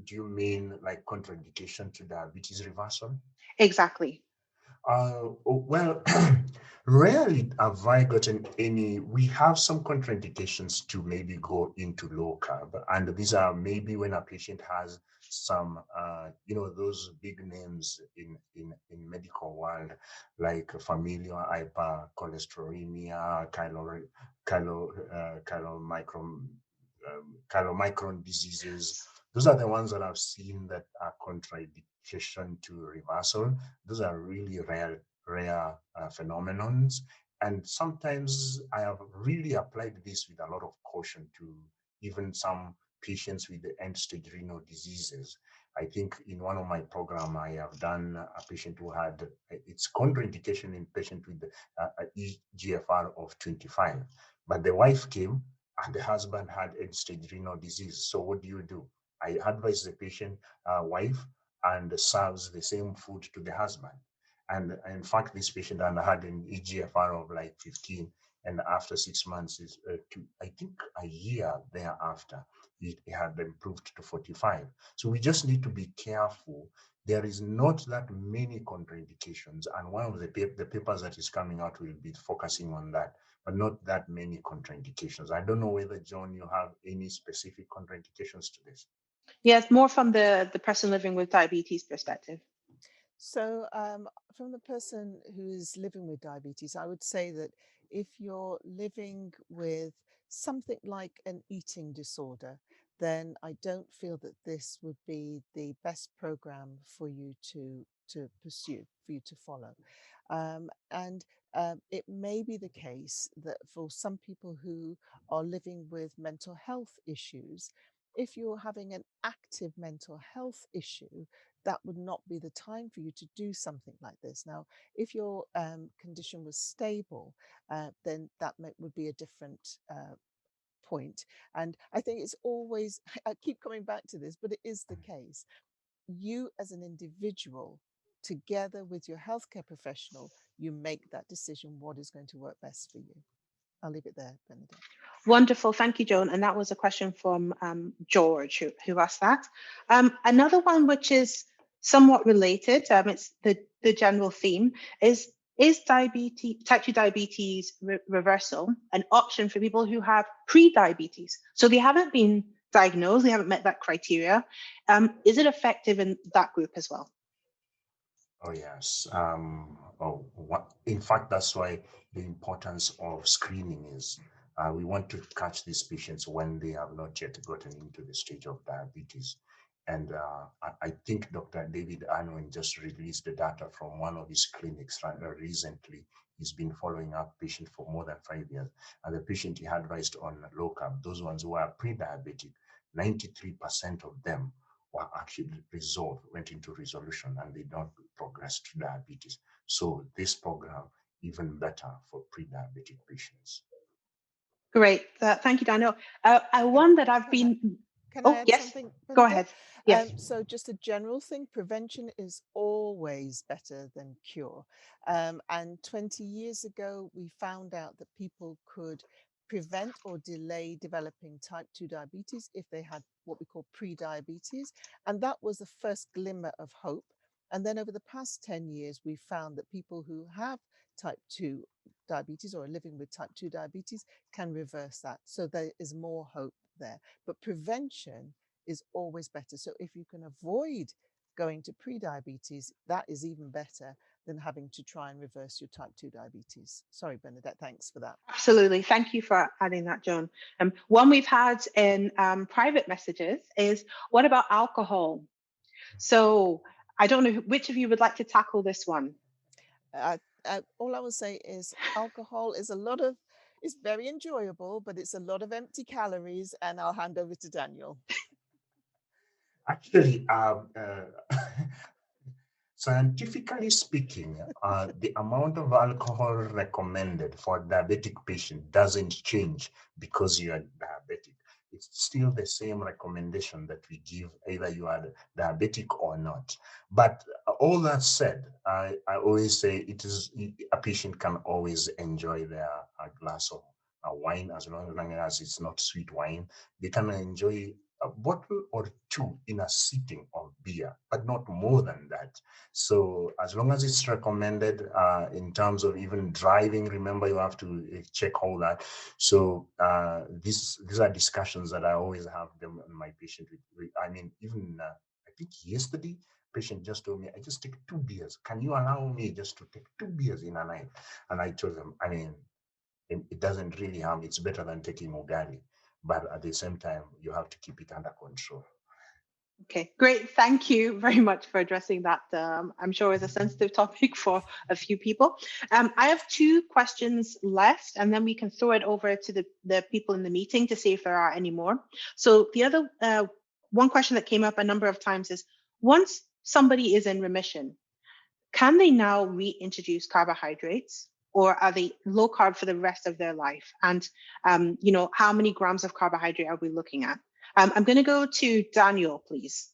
Speaker 7: you mean like contraindication to diabetes reversal?
Speaker 1: Exactly.
Speaker 7: Well, rarely have I gotten any. We have some contraindications to maybe go into low carb, and these are maybe when a patient has some, those big names in medical world, like familial hypercholesterolemia, chylomicron diseases. Those are the ones that I've seen that are contraindication to reversal. Those are really rare phenomenons. And sometimes I have really applied this with a lot of caution to even some patients with the end-stage renal diseases. I think in one of my program, I have done a patient who had, it's contraindication in patient with EGFR of 25, but the wife came and the husband had end-stage renal disease. So what do? I advise the patient wife and serves the same food to the husband. And in fact, this patient had an EGFR of like 15, and after 6 months, I think a year thereafter, it had improved to 45. So we just need to be careful. There is not that many contraindications, and one of the papers that is coming out will be focusing on that, but not that many contraindications. I don't know whether, John, you have any specific contraindications to this.
Speaker 1: Yes, more from the person living with diabetes perspective.
Speaker 4: So from the person who's living with diabetes, I would say that if you're living with something like an eating disorder, then I don't feel that this would be the best program for you to pursue, for you to follow. And it may be the case that for some people who are living with mental health issues, if you're having an active mental health issue, that would not be the time for you to do something like this. Now, if your condition was stable, then that would be a different point. And I think it's always, I keep coming back to this, but it is the case. You as an individual, together with your healthcare professional, you make that decision what is going to work best for you. I'll leave it there, Bernadette.
Speaker 1: Wonderful. Thank you, Joan. And that was a question from George who asked that. Another one, which is somewhat related, it's the general theme, is diabetes, type 2 diabetes reversal an option for people who have pre-diabetes? So they haven't been diagnosed, they haven't met that criteria. Is it effective in that group as well?
Speaker 7: Oh, yes. In fact, that's why the importance of screening is. We want to catch these patients when they have not yet gotten into the stage of diabetes. And I think Dr. David Anwin just released the data from one of his clinics recently. He's been following up patient for more than 5 years. And the patient he advised on low carb, those ones who are pre-diabetic, 93% of them were actually went into resolution, and they don't progress to diabetes. So this program even better for pre-diabetic patients.
Speaker 1: Great. Thank you, Daniel. One that I've been...
Speaker 4: Can I add
Speaker 1: yes,
Speaker 4: something?
Speaker 1: Go ahead. Yes.
Speaker 4: So just a general thing, prevention is always better than cure. And 20 years ago, we found out that people could prevent or delay developing type 2 diabetes if they had what we call pre-diabetes. And that was the first glimmer of hope. And then over the past 10 years, we found that people who have type 2 diabetes or are living with type 2 diabetes can reverse that. So there is more hope there. But prevention is always better. So if you can avoid going to pre-diabetes, that is even better than having to try and reverse your type 2 diabetes. Sorry, Bernadette, thanks for that.
Speaker 1: Absolutely. Thank you for adding that, Joan. One we've had in private messages is, what about alcohol? So I don't know which of you would like to tackle this one.
Speaker 4: All I will say is alcohol is it's very enjoyable, but it's a lot of empty calories, and I'll hand over to Daniel.
Speaker 7: Actually, scientifically speaking, the amount of alcohol recommended for a diabetic patient doesn't change because you are diabetic. It's still the same recommendation that we give, either you are diabetic or not. But all that said, I always say a patient can always enjoy their glass of wine, as long as it's not sweet wine. They can enjoy a bottle or two in a sitting of beer, but not more than that. So as long as it's recommended in terms of even driving, remember you have to check all that. So these are discussions that I always have them and my patient with. I mean, even I think yesterday, patient just told me, I just take 2 beers. Can you allow me just to take 2 beers in a night? And I told them, I mean, it doesn't really harm. It's better than taking Ugali. But at the same time, you have to keep it under control.
Speaker 1: Okay, great. Thank you very much for addressing that. I'm sure it's a sensitive topic for a few people. I have 2 questions left, and then we can throw it over to the people in the meeting to see if there are any more. So the other one question that came up a number of times is, once somebody is in remission, can they now reintroduce carbohydrates, or are they low carb for the rest of their life? And how many grams of carbohydrate are we looking at? I'm going to go to Daniel, please.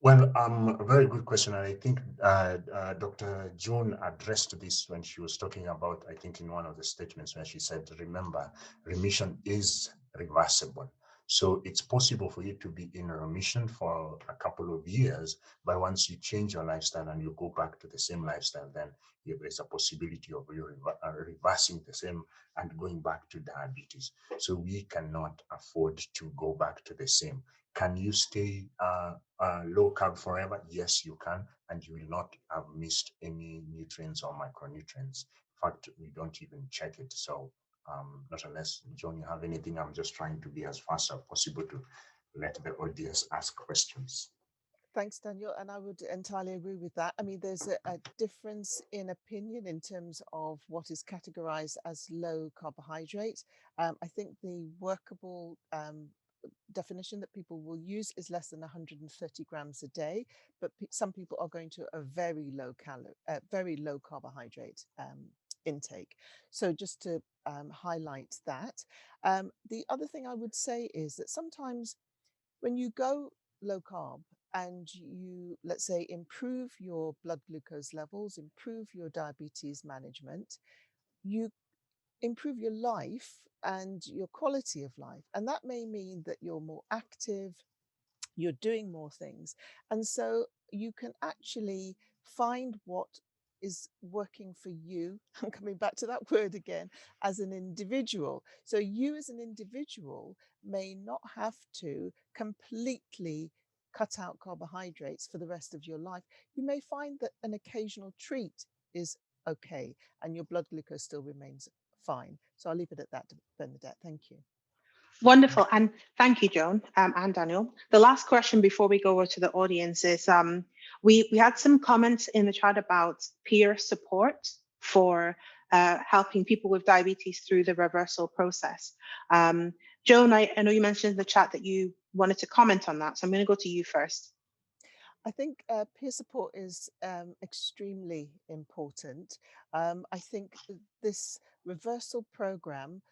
Speaker 7: Well, a very good question. And I think Dr. June addressed this when she was talking about, I think in one of the statements where she said, remember, remission is reversible. So it's possible for you to be in remission for a couple of years, but once you change your lifestyle and you go back to the same lifestyle, then there's a possibility of you reversing the same and going back to diabetes. So we cannot afford to go back to the same. Can you stay low carb forever? Yes, you can, and you will not have missed any nutrients or micronutrients. In fact, we don't even check it. So not unless, John, you have anything. I'm just trying to be as fast as possible to let the audience ask questions.
Speaker 4: Thanks, Daniel. And I would entirely agree with that. I mean, there's a difference in opinion in terms of what is categorized as low carbohydrate. I think the workable definition that people will use is less than 130 grams a day, but some people are going to a very low carbohydrate intake. So just to highlight that. The other thing I would say is that sometimes when you go low carb and you, let's say, improve your blood glucose levels, improve your diabetes management, you improve your life and your quality of life. And that may mean that you're more active, you're doing more things. And so you can actually find what is working for you. I'm coming back to that word again, as an individual. So you as an individual may not have to completely cut out carbohydrates for the rest of your life. You may find that an occasional treat is okay and your blood glucose still remains fine. So I'll leave it at that, Bernadette. Thank you.
Speaker 1: Wonderful. And thank you, Joan and Daniel. The last question before we go over to the audience is, we had some comments in the chat about peer support for helping people with diabetes through the reversal process. Joan, I know you mentioned in the chat that you wanted to comment on that, so I'm going to go to you first.
Speaker 4: I think peer support is extremely important. I think this reversal program,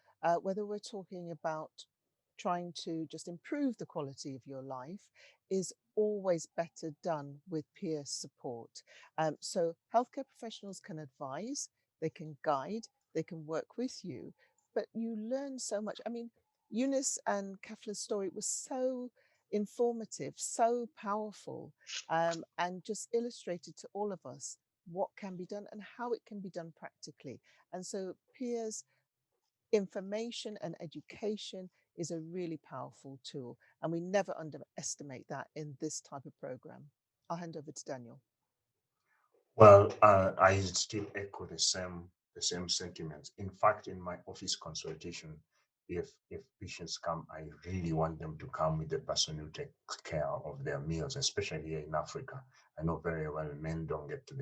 Speaker 4: whether we're talking about trying to just improve the quality of your life, is always better done with peer support. So healthcare professionals can advise, they can guide, they can work with you, but you learn so much. I mean, Eunice and Kafla's story was so informative, so powerful, and just illustrated to all of us what can be done and how it can be done practically. And so peers information and education is a really powerful tool, and we never underestimate that in this type of program. I'll hand over to Daniel.
Speaker 7: Well, I still echo the same sentiments. In fact, in my office consultation, if patients come, I really want them to come with the person who takes care of their meals, especially here in Africa. I know very well men don't get to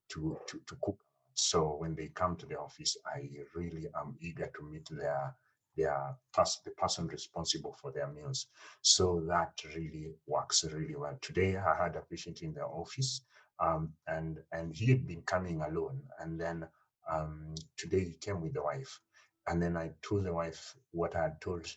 Speaker 7: to cook. So when they come to the office, I really am eager to meet the person responsible for their meals. So that really works really well. Today, I had a patient in the office, and he had been coming alone, and then today he came with the wife, and then I told the wife what I had told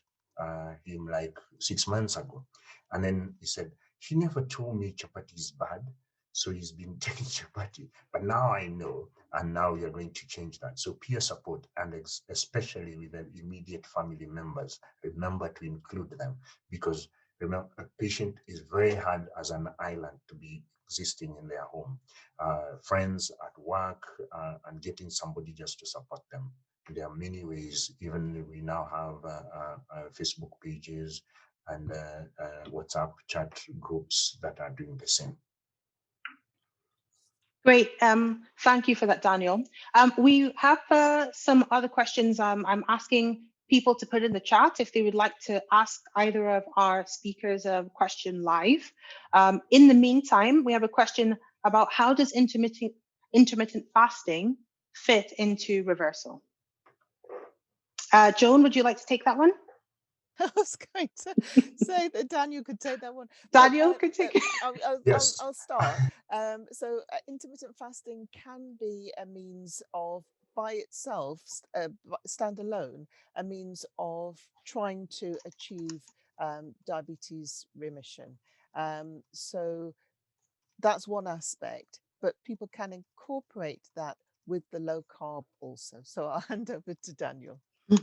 Speaker 7: him like 6 months ago, and then he said, "She never told me chapati is bad, so he's been taking chapati, but now I know, and now we are going to change that." So peer support, and especially with the immediate family members, remember to include them, because remember, a patient is very hard as an island to be existing in their home. Friends at work, and getting somebody just to support them. There are many ways. Even we now have Facebook pages and WhatsApp chat groups that are doing the same.
Speaker 1: Great. Thank you for that, Daniel. We have some other questions. I'm asking people to put in the chat if they would like to ask either of our speakers a question live. In the meantime, we have a question about how does intermittent fasting fit into reversal? Joan, would you like to take that one?
Speaker 4: I was going to say that Daniel could take that one.
Speaker 1: Daniel could take it.
Speaker 7: Yes.
Speaker 4: I'll start. So intermittent fasting can be a means of, by itself, stand alone, a means of trying to achieve diabetes remission. So that's one aspect, but people can incorporate that with the low carb also. So I'll hand over to Daniel.
Speaker 7: It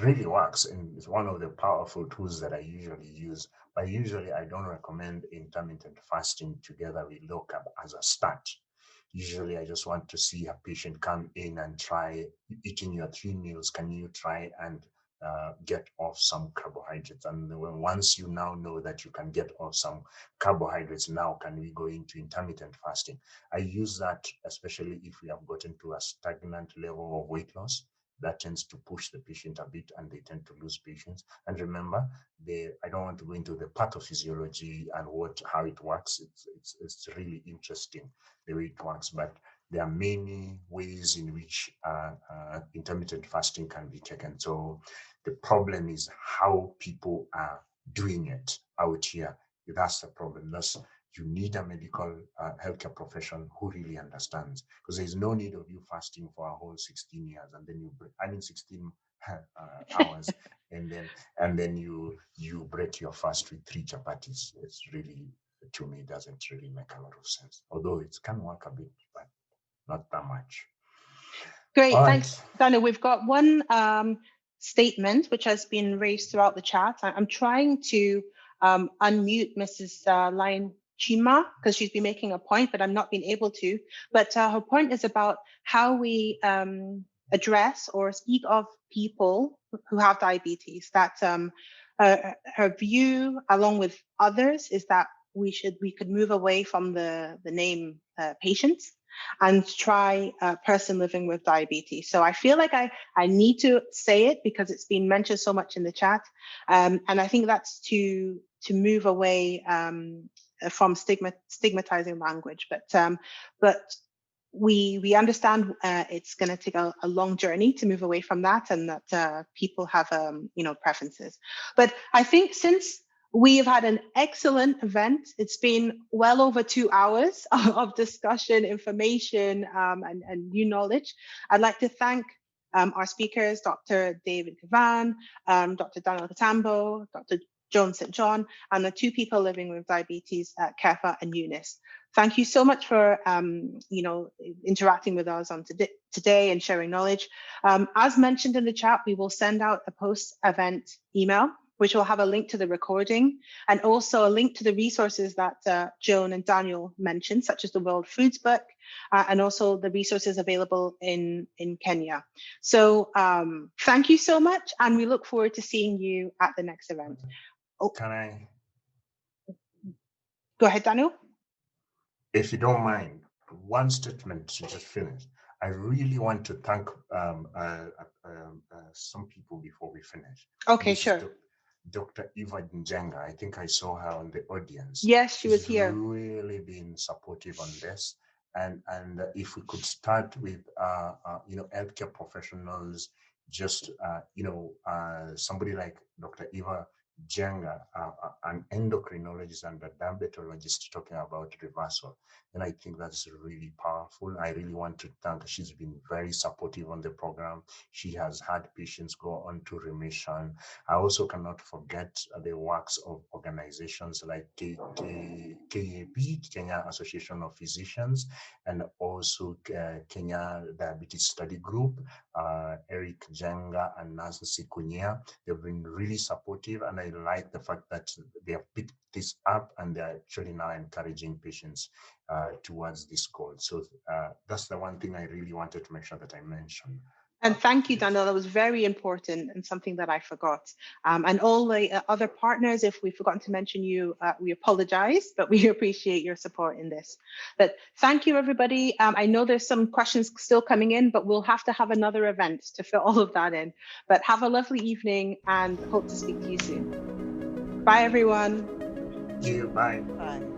Speaker 7: really works, and it's one of the powerful tools that I usually use. But usually I don't recommend intermittent fasting together with low carb as a start. Usually I just want to see a patient come in and try eating your 3 meals. Can you try and get off some carbohydrates? And once you now know that you can get off some carbohydrates, now can we go into intermittent fasting? I use that especially if we have gotten to a stagnant level of weight loss. That tends to push the patient a bit, and they tend to lose patience. And remember, I don't want to go into the pathophysiology and how it works. It's really interesting the way it works, but there are many ways in which intermittent fasting can be taken. So the problem is how people are doing it out here. That's the problem. You need a medical healthcare profession who really understands, because there's no need of you fasting for a whole 16 years and then 16 hours and then you break your fast with 3 chapatis. It's really, to me, doesn't really make a lot of sense. Although it can work a bit, but not that much.
Speaker 1: Great, thanks, Daniel. We've got one statement which has been raised throughout the chat. I'm trying to unmute Mrs. Line Chima because she's been making a point, but I'm not being able to. But her point is about how we address or speak of people who have diabetes. That her view, along with others, is that we could move away from the name patients and try a person living with diabetes. So I feel like I need to say it because it's been mentioned so much in the chat. And I think that's to move away from stigmatizing language. But we understand it's going to take a long journey to move away from that, and that people have preferences. But I think since we have had an excellent event, it's been well over 2 hours of discussion, information, and new knowledge. I'd like to thank our speakers, Dr. David Cavan, Dr. Daniel Katambo, Dr. Joan St. John, and the 2 people living with diabetes, Kefa and Eunice. Thank you so much for interacting with us on today and sharing knowledge. As mentioned in the chat, we will send out a post-event email, which will have a link to the recording and also a link to the resources that Joan and Daniel mentioned, such as the World Foods Book, and also the resources available in Kenya. So thank you so much, and we look forward to seeing you at the next event.
Speaker 7: Can I?
Speaker 1: Go ahead, Daniel.
Speaker 7: If you don't mind, one statement to just finish. I really want to thank some people before we finish.
Speaker 1: Okay,
Speaker 7: This
Speaker 1: sure.
Speaker 7: is Dr. Eva Njenga. I think I saw her on the audience.
Speaker 1: Yes, she was
Speaker 7: She's
Speaker 1: here.
Speaker 7: really been supportive on this. And if we could start with healthcare professionals, just somebody like Dr. Eva Njenga, an endocrinologist and a diabetologist talking about reversal. And I think that's really powerful. I really want to thank her. She's been very supportive on the program. She has had patients go on to remission. I also cannot forget the works of organizations like KAP, Kenya Association of Physicians, and also Kenya Diabetes Study Group, Eric Jenga and Nancy Kunyia. They've been really supportive, and I like the fact that they have picked this up and they're actually now encouraging patients towards this goal. So that's the one thing I really wanted to make sure that I mentioned.
Speaker 1: And thank you, Daniel. That was very important and something that I forgot. And all the other partners, if we've forgotten to mention you, we apologize, but we appreciate your support in this. But thank you, everybody. I know there's some questions still coming in, but we'll have to have another event to fit all of that in. But have a lovely evening and hope to speak to you soon. Bye, everyone.
Speaker 7: See you. Bye.
Speaker 4: Bye.